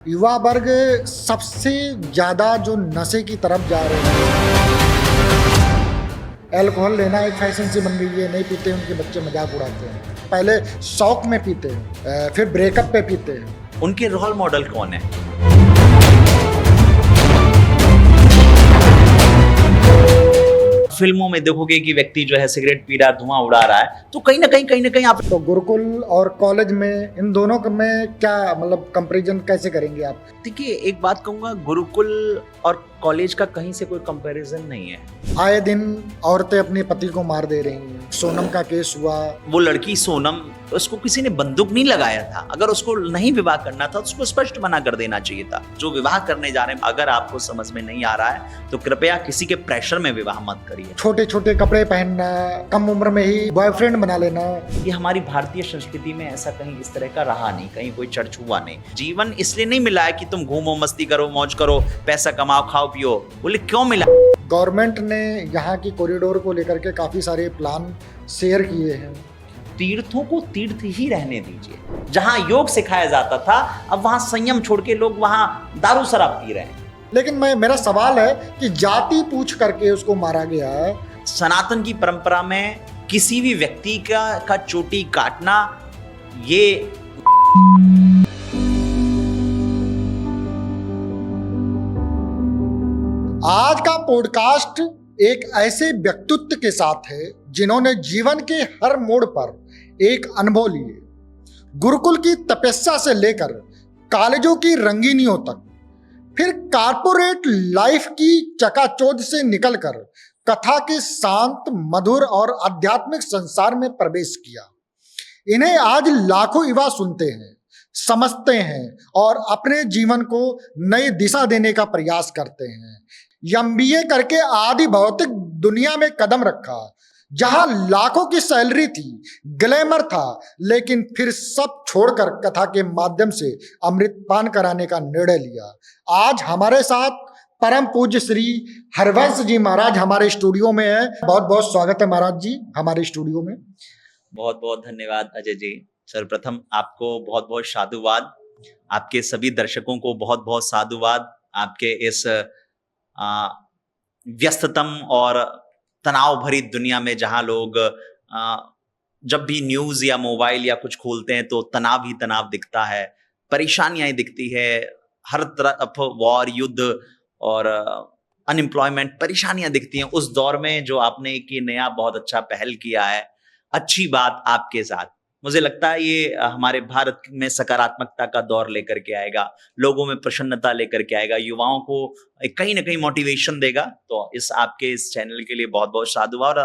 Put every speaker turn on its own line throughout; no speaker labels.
युवा वर्ग सबसे ज्यादा जो नशे की तरफ जा रहे हैं। अल्कोहल लेना एक फैशन सी बन गई है, नहीं पीते उनके बच्चे मजाक उड़ाते हैं। पहले शौक में पीते हैं, फिर ब्रेकअप पे पीते हैं।
उनके रोल मॉडल कौन है? फिल्मों में देखोगे कि व्यक्ति जो है सिगरेट पी रहा, धुआं उड़ा रहा है, तो कहीं ना कहीं आप
तो गुरुकुल और कॉलेज में इन दोनों में क्या मतलब कंपैरिजन कैसे करेंगे आप?
देखिए, एक बात कहूंगा, गुरुकुल और कॉलेज का कहीं से कोई कंपैरिजन नहीं है।
आए दिन औरतें अपने पति को मार दे रही हैं। सोनम का केस हुआ।
वो लड़की सोनम, उसको किसी ने बंदूक नहीं लगाया था। अगर उसको नहीं विवाह करना था तो उसको स्पष्ट मना कर देना चाहिए था। जो विवाह करने जा रहे हैं, अगर आपको समझ में नहीं आ रहा है तो कृपया किसी के प्रेशर में विवाह मत करिए।
छोटे छोटे कपड़े पहनना, कम उम्र में ही बॉयफ्रेंड बना लेना,
ये हमारी भारतीय संस्कृति में ऐसा कहीं इस तरह का रहा नहीं, कहीं कोई चर्च हुआ नहीं। जीवन इसलिए नहीं मिला है कि तुम घूमो, मस्ती करो, मौज करो, पैसा कमाओ, खाओ पियो। बोले क्यों मिला?
गवर्नमेंट ने यहाँ की कॉरिडोर को लेकर के काफी सारे प्लान शेयर किए हैं।
तीर्थों को तीर्थ ही रहने दीजिए। जहां योग सिखाया जाता था, अब वहां संयम छोड़ के लोग वहां दारू शराब पी रहे हैं।
लेकिन मेरा सवाल है कि जाति पूछ करके उसको मारा गया।
सनातन की परंपरा में किसी भी व्यक्ति का चोटी काटना, ये
आज का पॉडकास्ट एक ऐसे व्यक्तित्व के साथ है जिन्होंने जीवन के हर मोड़ पर एक अनुभव लिए। गुरुकुल की तपस्या से लेकर कॉलेजों की रंगीनियों तक, फिर कारपोरेट लाइफ की चकाचौंध से निकलकर कथा के शांत, मधुर और आध्यात्मिक संसार में प्रवेश किया। इन्हें आज लाखों युवा सुनते हैं, समझते हैं और अपने जीवन को नई दिशा देने का प्रयास करते हैं। एमबीए करके आदि भौतिक दुनिया में कदम रखा, जहां लाखों की सैलरी थी, ग्लैमर था, लेकिन फिर सब छोड़कर कथा के माध्यम से अमृतपान कराने का निर्णय लिया। आज हमारे साथ परम पूज्य श्री हरवंश जी महाराज हमारे स्टूडियो में है। बहुत बहुत स्वागत है महाराज जी हमारे स्टूडियो में।
बहुत बहुत धन्यवाद अजय जी। सर्वप्रथम आपको बहुत बहुत साधुवाद, आपके सभी दर्शकों को बहुत बहुत साधुवाद। आपके इस व्यस्ततम और तनाव भरी दुनिया में, जहां लोग जब भी न्यूज या मोबाइल या कुछ खोलते हैं तो तनाव ही तनाव दिखता है, परेशानियां दिखती है, हर तरफ वॉर, युद्ध और अनएम्प्लॉयमेंट, परेशानियां दिखती हैं। उस दौर में जो आपने एक नया बहुत अच्छा पहल किया है, अच्छी बात आपके साथ, मुझे लगता है ये हमारे भारत में सकारात्मकता का दौर लेकर के आएगा, लोगों में प्रसन्नता लेकर के आएगा, युवाओं को कहीं ना कहीं मोटिवेशन देगा। तो आपके इस चैनल के लिए बहुत बहुत साधुवाद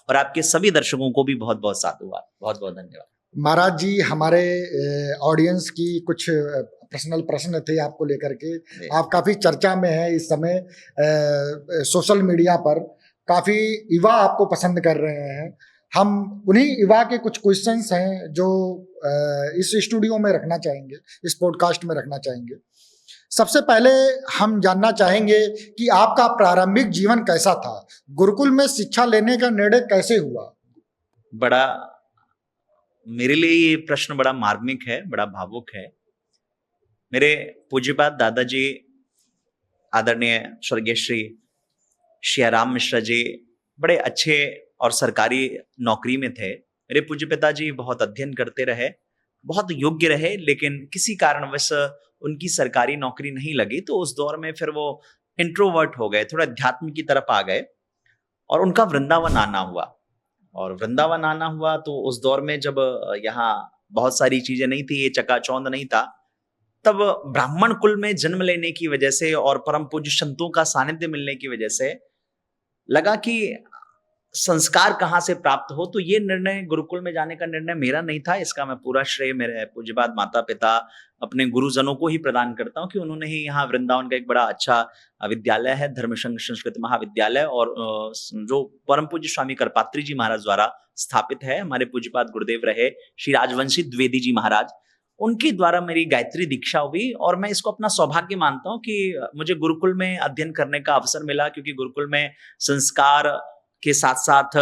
और आपके सभी दर्शकों को भी बहुत बहुत साधुवाद, बहुत बहुत धन्यवाद।
महाराज जी, हमारे ऑडियंस की कुछ पर्सनल प्रश्न थे आपको लेकर के। आप काफी चर्चा में हैं इस समय, सोशल मीडिया पर काफी युवा आपको पसंद कर रहे हैं। हम उन्हीं युवा के कुछ क्वेश्चंस हैं जो इस स्टूडियो में रखना चाहेंगे, इस पॉडकास्ट में रखना चाहेंगे। सबसे पहले हम जानना चाहेंगे कि आपका प्रारंभिक जीवन कैसा था? गुरुकुल में शिक्षा लेने का निर्णय कैसे हुआ?
बड़ा, मेरे लिए ये प्रश्न बड़ा मार्मिक है, बड़ा भावुक है। मेरे पूज्यपाद दादाजी, आदरणीय स्वर्गीय श्री श्याराम मिश्रा जी, बड़े अच्छे और सरकारी नौकरी में थे। मेरे पूज्य पिताजी बहुत अध्ययन करते रहे, बहुत योग्य रहे, लेकिन किसी कारणवश उनकी सरकारी नौकरी नहीं लगी। तो उस दौर में फिर वो इंट्रोवर्ट हो गए, थोड़ा अध्यात्म की तरफ आ गए और उनका वृंदावन आना हुआ। और वृंदावन आना हुआ तो उस दौर में जब यहाँ बहुत सारी चीजें नहीं थी, ये चकाचौंध नहीं था, तब ब्राह्मण कुल में जन्म लेने की वजह से और परम पूज्य संतों का सानिध्य मिलने की वजह से लगा कि संस्कार कहाँ से प्राप्त हो। तो ये निर्णय, गुरुकुल में जाने का निर्णय मेरा नहीं था। इसका मैं पूरा श्रेय मेरे पूज्यपाद माता पिता, अपने गुरुजनों को ही प्रदान करता हूँ कि उन्होंने ही यहाँ वृंदावन का एक बड़ा अच्छा विद्यालय है, धर्मसंघ संस्कृत महाविद्यालय, और जो परम पूज्य स्वामी करपात्री जी महाराज द्वारा स्थापित है, हमारे पूज्यपाद गुरुदेव रहे श्री राजवंशी द्विवेदी जी महाराज, उनके द्वारा मेरी गायत्री दीक्षा हुई। और मैं इसको अपना सौभाग्य मानता हूँ कि मुझे गुरुकुल में अध्ययन करने का अवसर मिला, क्योंकि गुरुकुल में संस्कार के साथ साथ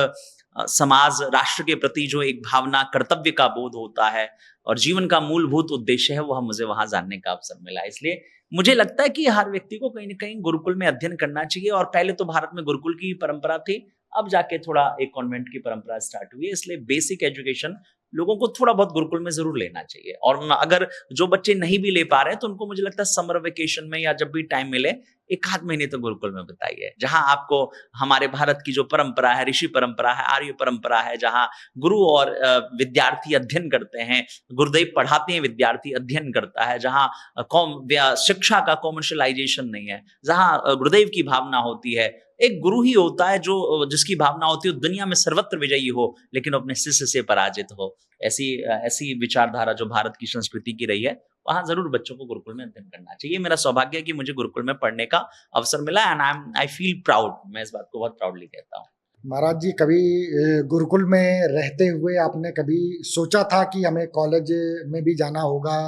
समाज, राष्ट्र के प्रति जो एक भावना, कर्तव्य का बोध होता है, और जीवन का मूलभूत उद्देश्य है, वह मुझे वहां जानने का अवसर मिला। इसलिए मुझे लगता है कि हर व्यक्ति को कहीं ना कहीं गुरुकुल में अध्ययन करना चाहिए। और पहले तो भारत में गुरुकुल की परंपरा थी, अब जाके थोड़ा एक कॉन्वेंट की परंपरा स्टार्ट हुई है। इसलिए बेसिक एजुकेशन लोगों को थोड़ा बहुत गुरुकुल में जरूर लेना चाहिए। और अगर जो बच्चे नहीं भी ले पा रहे हैं तो उनको मुझे लगता है समर वेकेशन में या जब भी टाइम मिले एक आध महीने तो गुरुकुल में बताइए, जहां आपको हमारे भारत की जो परंपरा है, ऋषि परंपरा है, आर्य परंपरा है, जहां गुरु और विद्यार्थी अध्ययन करते हैं, गुरुदेव पढ़ाते हैं, विद्यार्थी अध्ययन करता है, जहां शिक्षा का कॉमर्शलाइजेशन नहीं है, जहां गुरुदेव की भावना होती है। एक गुरु ही होता है जो जिसकी भावना होती है दुनिया में सर्वत्र विजयी हो, लेकिन अपने शिष्य से पराजित हो। ऐसी ऐसी विचारधारा जो भारत की संस्कृति की रही है, वहां जरूर बच्चों को गुरुकुल में अध्ययन करना चाहिए। मेरा सौभाग्य है कि मुझे गुरुकुल में पढ़ने का अवसर मिला एंड आई फील प्राउड। मैं इस बात को बहुत प्राउडली कहता हूँ।
महाराज जी, कभी गुरुकुल में रहते हुए आपने कभी सोचा था कि हमें कॉलेज में भी जाना होगा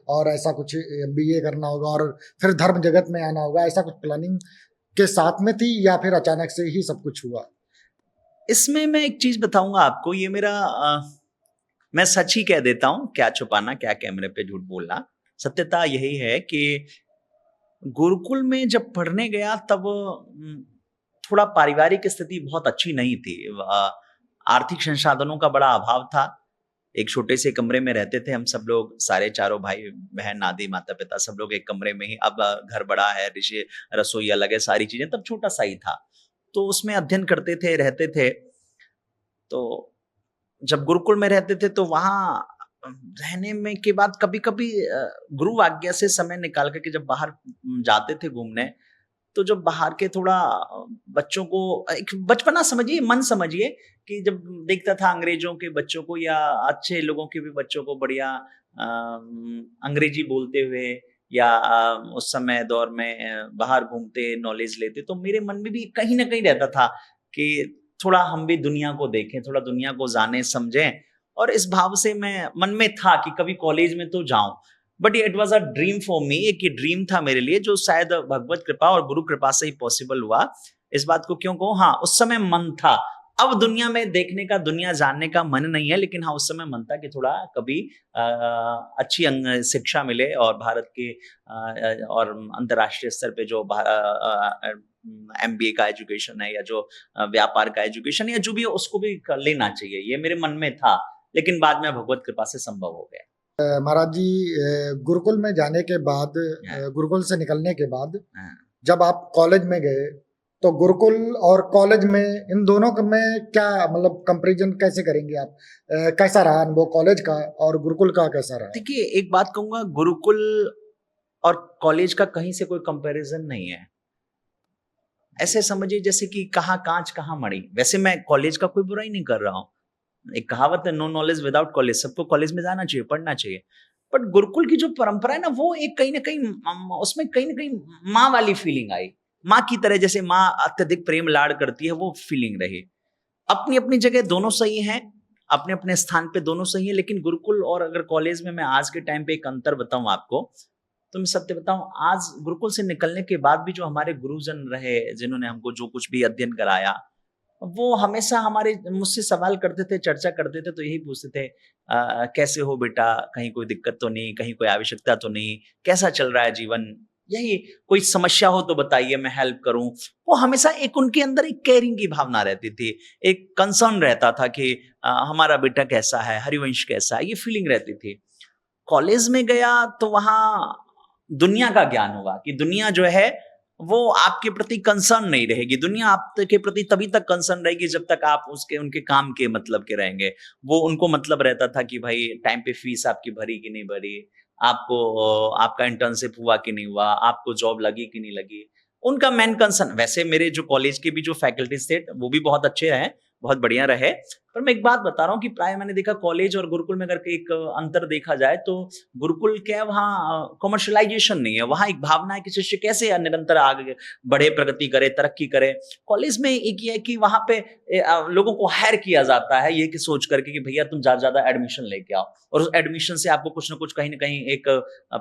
और ऐसा कुछ MBA करना होगा और फिर धर्म जगत में आना होगा, ऐसा कुछ प्लानिंग के साथ में थी या फिर अचानक से ही सब कुछ हुआ?
इसमें मैं एक चीज बताऊंगा आपको, ये मेरा मैं सच ही कह देता हूं, क्या छुपाना, क्या कैमरे पे झूठ बोलना। सत्यता यही है कि गुरुकुल में जब पढ़ने गया तब थोड़ा पारिवारिक स्थिति बहुत अच्छी नहीं थी। आर्थिक संसाधनों का बड़ा अभाव था। एक छोटे से कमरे में रहते थे हम सब लोग, सारे चारों भाई बहन, नाती, माता पिता, सब लोग एक कमरे में ही। अब घर बड़ा है, ऋषि रसोई अलग है, सारी चीजें, तब छोटा सा ही था। तो उसमें अध्ययन करते थे, रहते थे। तो जब गुरुकुल में रहते थे तो वहां रहने में के बाद कभी कभी गुरु आज्ञा से समय निकाल करके जब बाहर जाते थे घूमने, तो जब बाहर के थोड़ा बच्चों को एक बचपना समझिए, मन समझिए, कि जब देखता था अंग्रेजों के बच्चों को या अच्छे लोगों के भी बच्चों को बढ़िया अंग्रेजी बोलते हुए या उस समय दौर में बाहर घूमते, नॉलेज लेते, तो मेरे मन में भी कहीं ना कहीं रहता था कि थोड़ा हम भी दुनिया को देखें, थोड़ा दुनिया को जाने समझें। और इस भाव से मैं मन में था कि कभी कॉलेज में तो जाऊं। But it was a dream for me, एक ड्रीम था मेरे लिए जो शायद भगवत कृपा और गुरु कृपा से ही पॉसिबल हुआ। इस बात को क्यों कहूं, हाँ उस समय मन था। अब दुनिया में देखने का, दुनिया जानने का मन नहीं है, लेकिन हाँ उस समय मन था कि थोड़ा कभी अच्छी शिक्षा मिले और भारत के और अंतर्राष्ट्रीय स्तर पे जो MBA का एजुकेशन है या जो व्यापार का एजुकेशन या जो भी है उसको भी लेना चाहिए, ये मेरे मन में था। लेकिन बाद में भगवत कृपा से संभव हो गया।
महाराज जी, गुरुकुल में जाने के बाद, गुरुकुल से निकलने के बाद जब आप कॉलेज में गए, तो गुरुकुल और कॉलेज में, इन दोनों में क्या मतलब कंपैरिजन कैसे करेंगे आप? कैसा रहा अनुभव कॉलेज का और गुरुकुल का, कैसा रहा?
देखिए, एक बात कहूंगा, गुरुकुल और कॉलेज का कहीं से कोई कंपैरिजन नहीं है। ऐसे समझिए जैसे कि कहाँ कांच कहाँ मणि। वैसे मैं कॉलेज का कोई बुराई नहीं कर रहा हूँ, एक कहावत है, नो नॉलेज विदाउट कॉलेज। सबको कॉलेज में जाना चाहिए, पढ़ना चाहिए। बट गुरुकुल की जो परंपरा है ना, वो एक कहीं ना कहीं उसमें कहीं ना कहीं माँ वाली फीलिंग आई। माँ की तरह, जैसे माँ अत्यधिक प्रेम लाड़ करती है, वो फीलिंग रही। अपनी अपनी जगह दोनों सही हैं, अपने अपने स्थान पे दोनों सही है। लेकिन गुरुकुल और अगर कॉलेज में मैं आज के टाइम पे एक अंतर बताऊं आपको, तो मैं सत्य बताऊं, आज गुरुकुल से निकलने के बाद भी जो हमारे गुरुजन रहे, जिन्होंने हमको जो कुछ भी अध्ययन कराया, वो हमेशा हमारे मुझसे सवाल करते थे, चर्चा करते थे, तो यही पूछते थे, कैसे हो बेटा, कहीं कोई दिक्कत तो नहीं, कहीं कोई आवश्यकता तो नहीं, कैसा चल रहा है जीवन, यही कोई समस्या हो तो बताइए, मैं हेल्प करूं। वो हमेशा एक उनके अंदर एक केयरिंग की भावना रहती थी, एक कंसर्न रहता था कि हमारा बेटा कैसा है, हरिवंश कैसा है, ये फीलिंग रहती थी। कॉलेज में गया तो वहां दुनिया का ज्ञान हुआ कि दुनिया जो है वो आपके प्रति कंसर्न नहीं रहेगी। दुनिया आपके प्रति तभी तक कंसर्न रहेगी जब तक आप उसके उनके काम के मतलब के रहेंगे। वो उनको मतलब रहता था कि भाई टाइम पे फीस आपकी भरी कि नहीं भरी, आपको आपका इंटर्नशिप हुआ कि नहीं हुआ, आपको जॉब लगी कि नहीं लगी, उनका मेन कंसर्न। वैसे मेरे जो कॉलेज के भी जो फैकल्टीज थे वो भी बहुत अच्छे रहे, बहुत बढ़िया रहे। पर मैं एक बात बता रहा हूँ कि प्राय मैंने देखा कॉलेज और गुरुकुल में अगर एक अंतर देखा जाए तो गुरुकुल क्या है, वहाँ कमर्शलाइजेशन नहीं है, वहाँ एक भावना है कि शिष्य कैसे निरंतर आगे बढ़े, प्रगति करे, तरक्की करे। कॉलेज में एक ये है कि वहाँ पे लोगों को हायर किया जाता है ये कि सोच करके कि भैया तुम ज्यादा एडमिशन लेके आओ और उस एडमिशन से आपको कुछ ना कुछ कहीं ना कहीं एक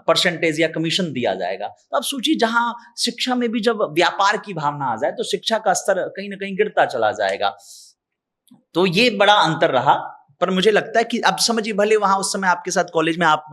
परसेंटेज या कमीशन दिया जाएगा। तो आप सोचिए, जहाँ शिक्षा में भी जब व्यापार की भावना आ जाए तो शिक्षा का स्तर कहीं ना कहीं गिरता चला जाएगा। तो ये बड़ा अंतर रहा पर मुझे लगता है कि अब समझिए, भले वहां उस समय आपके साथ कॉलेज में आप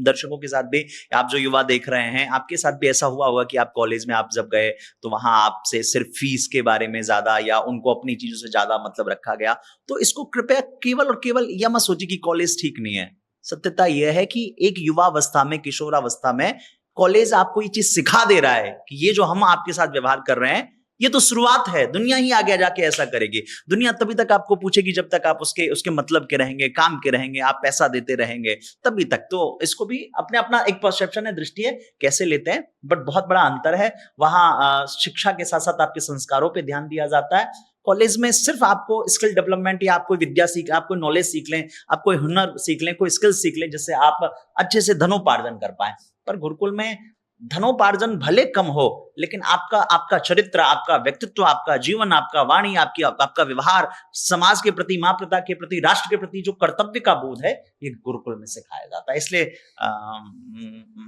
दर्शकों के साथ भी, आप जो युवा देख रहे हैं, आपके साथ भी ऐसा हुआ होगा कि आप कॉलेज में आप जब गए तो वहां आपसे सिर्फ फीस के बारे में ज्यादा या उनको अपनी चीजों से ज्यादा मतलब रखा गया। तो इसको कृपया केवल और केवल यह मत सोचिए कि कॉलेज ठीक नहीं है। सत्यता यह है कि एक युवावस्था में, किशोरावस्था में कॉलेज आपको ये चीज सिखा दे रहा है कि ये जो हम आपके साथ व्यवहार कर रहे हैं ये तो शुरुआत है, दुनिया ही आगे जाके ऐसा करेगी। दुनिया तभी तक आपको पूछेगी जब तक आप उसके मतलब के रहेंगे, काम के रहेंगे, आप पैसा देते रहेंगे, तभी तक। तो इसको भी अपने अपना एक परसेप्शन है, दृष्टि है, कैसे लेते हैं, बट बहुत बड़ा अंतर है। वहां शिक्षा के साथ साथ आपके संस्कारों पर ध्यान दिया जाता है। कॉलेज में सिर्फ आपको स्किल डेवलपमेंट या आप कोई विद्या सीख, आप कोई नॉलेज सीख लें, आप कोई हुनर सीख लें, कोई स्किल सीख लें जिससे आप अच्छे से धनोपार्जन कर पाए। पर गुरुकुल में धनोपार्जन भले कम हो, लेकिन आपका चरित्र, आपका व्यक्तित्व, आपका जीवन, आपका वाणी, आपका व्यवहार, समाज के प्रति, माँ पिता के प्रति, राष्ट्र के प्रति जो कर्तव्य का बोध है, ये गुरुकुल में सिखाया जाता है। इसलिए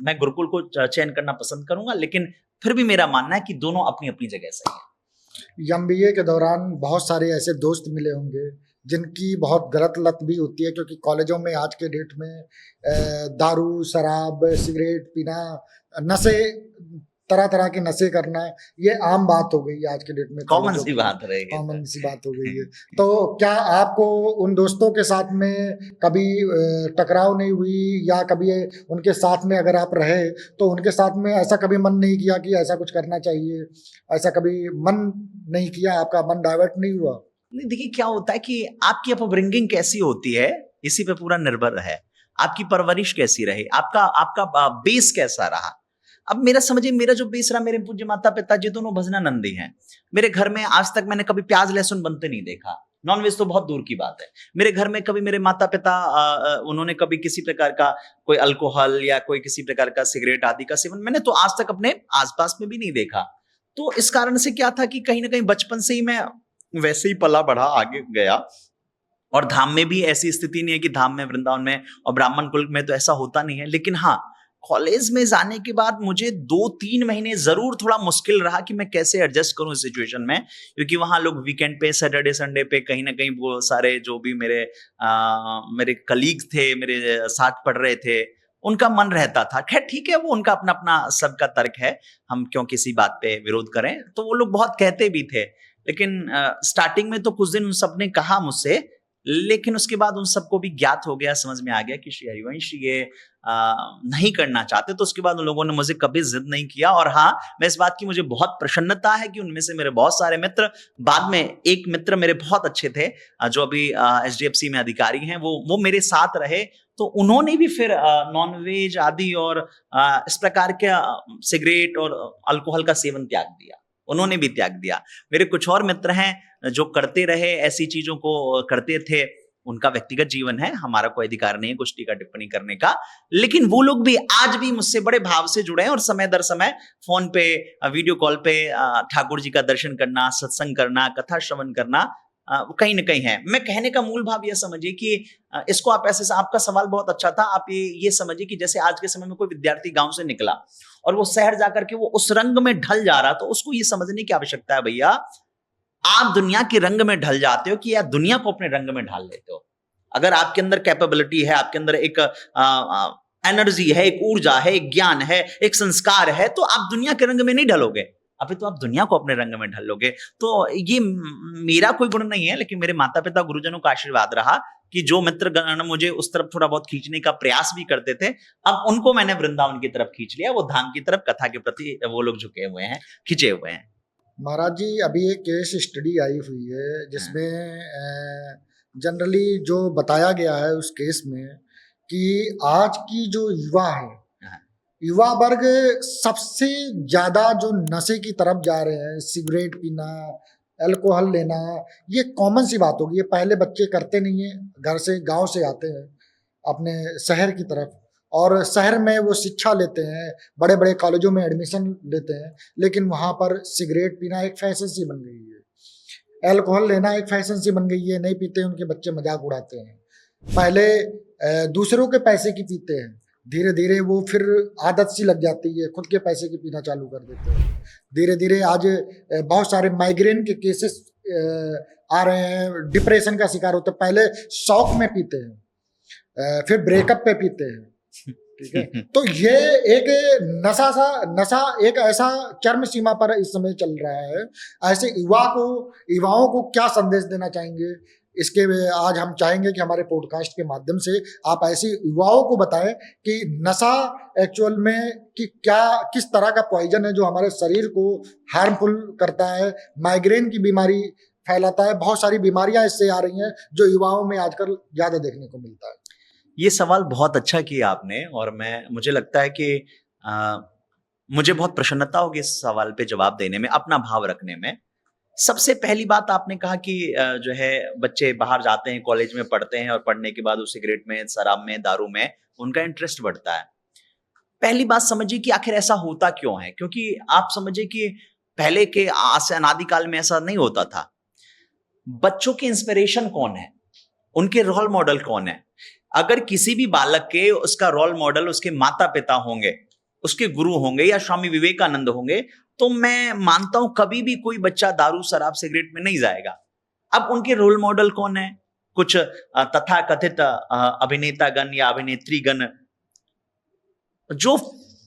मैं गुरुकुल को चयन करना पसंद करूंगा, लेकिन फिर भी मेरा मानना है कि दोनों अपनी अपनी जगह सही है।
एमबीए के दौरान बहुत सारे ऐसे दोस्त मिले होंगे जिनकी बहुत गलत लत भी होती है, क्योंकि कॉलेजों में आज के डेट में दारू, शराब, सिगरेट पीना, नशे, तरह तरह के नशे करना, ये आम बात हो गई है आज के डेट में।
कॉमन सी बात रही है,
कॉमन सी बात हो गई है। तो क्या आपको उन दोस्तों के साथ में कभी टकराव नहीं हुई, या कभी उनके साथ में अगर आप रहे तो उनके साथ में ऐसा कभी मन नहीं किया कि ऐसा कुछ करना चाहिए, ऐसा कभी मन नहीं किया, आपका मन डाइवर्ट नहीं हुआ?
नहीं, देखिए क्या होता है कि आपकी अपब्रिंगिंग कैसी होती है इसी पे पूरा निर्भर है। आपकी परवरिश कैसी रही, आपका बेस कैसा रहा। अब मेरा समझिए, मेरा जो बेस रहा, मेरे पूज्य माता पिताजी दोनों भजनानंदी हैं। मेरे घर में आज तक मैंने कभी प्याज लहसुन बनते नहीं देखा, नॉनवेज तो बहुत दूर की बात है। मेरे घर में कभी मेरे माता पिता उन्होंने कभी किसी प्रकार का कोई अल्कोहल या कोई किसी प्रकार का सिगरेट आदि का सेवन मैंने तो आज तक अपने आसपास में भी नहीं देखा। तो इस कारण से क्या था कि कहीं ना कहीं बचपन से ही मैं वैसे ही पला बढ़ा आगे गया। और धाम में भी ऐसी स्थिति नहीं है कि धाम में, वृंदावन में और ब्राह्मण कुल में तो ऐसा होता नहीं है। लेकिन हाँ, कॉलेज में जाने के बाद मुझे 2-3 महीने जरूर थोड़ा मुश्किल रहा कि मैं कैसे एडजस्ट करूं इस सिचुएशन में, क्योंकि वहां लोग वीकेंड पे, सैटरडे संडे पे कहीं ना कहीं वो सारे जो भी मेरे कलीग थे, मेरे साथ पढ़ रहे थे, उनका मन रहता था। खैर ठीक है, वो उनका अपना अपना सबका तर्क है, हम क्यों किसी बात पे विरोध करें। तो वो लोग बहुत कहते भी थे, लेकिन स्टार्टिंग में तो कुछ दिन उन सब ने कहा मुझसे, लेकिन उसके बाद उन सबको भी ज्ञात हो गया, समझ में आ गया कि श्री हरिवंश ये नहीं करना चाहते। तो उसके बाद उन लोगों ने मुझे कभी जिद नहीं किया। और हाँ, मैं इस बात की मुझे बहुत प्रसन्नता है कि उनमें से मेरे बहुत सारे मित्र, बाद में एक मित्र मेरे बहुत अच्छे थे जो अभी एचडीएफसी में अधिकारी हैं, वो मेरे साथ रहे। तो उन्होंने भी फिर नॉनवेज आदि और इस प्रकार के सिगरेट और अल्कोहल का सेवन त्याग दिया, उन्होंने भी त्याग दिया। मेरे कुछ और मित्र हैं जो करते रहे, ऐसी चीजों को करते थे, उनका व्यक्तिगत जीवन है, हमारा कोई अधिकार नहीं है कुछ टीका टिप्पणी करने का। लेकिन वो लोग भी आज भी मुझसे बड़े भाव से जुड़े हैं और समय दर समय फोन पे, वीडियो कॉल पे ठाकुर जी का दर्शन करना, सत्संग करना, कथा श्रवण करना कहीं ना कहीं है। मैं कहने का मूल भाव यह समझिए कि इसको आप ऐसे, आपका सवाल बहुत अच्छा था, आप ये समझिए कि जैसे आज के समय में कोई विद्यार्थी गांव से निकला और वो शहर जाकर के वो उस रंग में ढल जा रहा, तो उसको ये समझने की आवश्यकता है, भैया आप दुनिया के रंग में ढल जाते हो कि या दुनिया को अपने रंग में ढाल लेते हो। अगर आपके अंदर कैपेबिलिटी है, आपके अंदर एक एनर्जी है, एक ऊर्जा है, एक ज्ञान है, एक संस्कार है, तो आप दुनिया के रंग में नहीं ढलोगे, अभी तो आप दुनिया को अपने रंग में ढल लोगे। तो ये मेरा कोई गुण नहीं है, लेकिन मेरे माता पिता गुरुजनों का आशीर्वाद रहा कि जो मित्र गण मुझे उस तरफ थोड़ा बहुत खींचने का प्रयास भी करते थे, अब उनको मैंने वृंदावन की तरफ खींच लिया, वो धाम की तरफ, कथा के प्रति वो लोग झुके हुए हैं, खिंचे हुए हैं।
महाराज जी, अभी एक केस स्टडी आई हुई है जिसमें जनरली जो बताया गया है उस केस में कि आज की जो युवा है, युवा वर्ग सबसे ज्यादा जो नशे की तरफ जा रहे हैं, सिगरेट पीना, अल्कोहल लेना, ये कॉमन सी बात होगी। ये पहले बच्चे करते नहीं है, घर से, गांव से आते हैं अपने शहर की तरफ, और शहर में वो शिक्षा लेते हैं, बड़े बड़े कॉलेजों में एडमिशन लेते हैं, लेकिन वहाँ पर सिगरेट पीना एक फैशन सी बन गई है, अल्कोहल लेना एक फैशन सी बन गई है। नहीं पीते उनके बच्चे मजाक उड़ाते हैं। पहले दूसरों के पैसे की पीते हैं, धीरे धीरे वो फिर आदत सी लग जाती है, खुद के पैसे की पीना चालू कर देते हैं। धीरे धीरे आज बहुत सारे माइग्रेन के केसेस आ रहे हैं, डिप्रेशन का शिकार होते हैं, पहले शौक में पीते हैं, फिर ब्रेकअप पे पीते हैं, ठीक है। तो ये एक नशा एक ऐसा चरम सीमा पर इस समय चल रहा है। ऐसे युवाओं को क्या संदेश देना चाहेंगे इसके आज हम चाहेंगे कि हमारे पॉडकास्ट के माध्यम से आप ऐसे युवाओं को बताएं कि नशा एक्चुअल में कि क्या किस तरह का पॉइजन है जो हमारे शरीर को हार्मफुल करता है, माइग्रेन की बीमारी फैलाता है, बहुत सारी बीमारियां इससे आ रही हैं जो युवाओं में आजकल ज्यादा देखने को मिलता है।
ये सवाल बहुत अच्छा किया आपने, और मुझे लगता है कि मुझे बहुत प्रसन्नता होगी इस सवाल पे जवाब देने में, अपना भाव रखने में। सबसे पहली बात आपने कहा कि जो है बच्चे बाहर जाते हैं, कॉलेज में पढ़ते हैं, और पढ़ने के बाद वो सिगरेट में, शराब में, दारू में उनका इंटरेस्ट बढ़ता है। पहली बात समझिए कि आखिर ऐसा होता क्यों है, क्योंकि आप समझिए कि पहले के अनादिकाल में ऐसा नहीं होता था। बच्चों के इंस्पिरेशन कौन है, उनके रोल मॉडल कौन है? अगर किसी भी बालक के उसका रोल मॉडल उसके माता पिता होंगे, उसके गुरु होंगे, या स्वामी विवेकानंद होंगे, तो मैं मानता हूं कभी भी कोई बच्चा दारू, शराब, सिगरेट में नहीं जाएगा। अब उनके रोल मॉडल कौन है? कुछ तथाकथित अभिनेतागण या अभिनेत्रीगण जो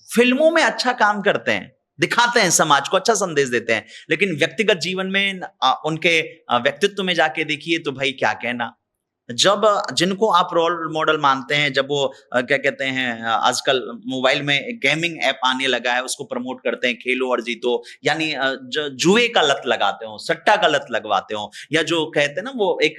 फिल्मों में अच्छा काम करते हैं, दिखाते हैं, समाज को अच्छा संदेश देते हैं, लेकिन व्यक्तिगत जीवन में उनके व्यक्तित्व में जाके देखिए तो भाई क्या कहना। जब जिनको आप रोल मॉडल मानते हैं, जब वो क्या कहते हैं, आजकल मोबाइल में गेमिंग ऐप आने लगा है, उसको प्रमोट करते हैं, खेलो और जीतो, यानी जुए का लत लगाते हो, सट्टा का लत लगवाते हो, या जो कहते हैं ना वो एक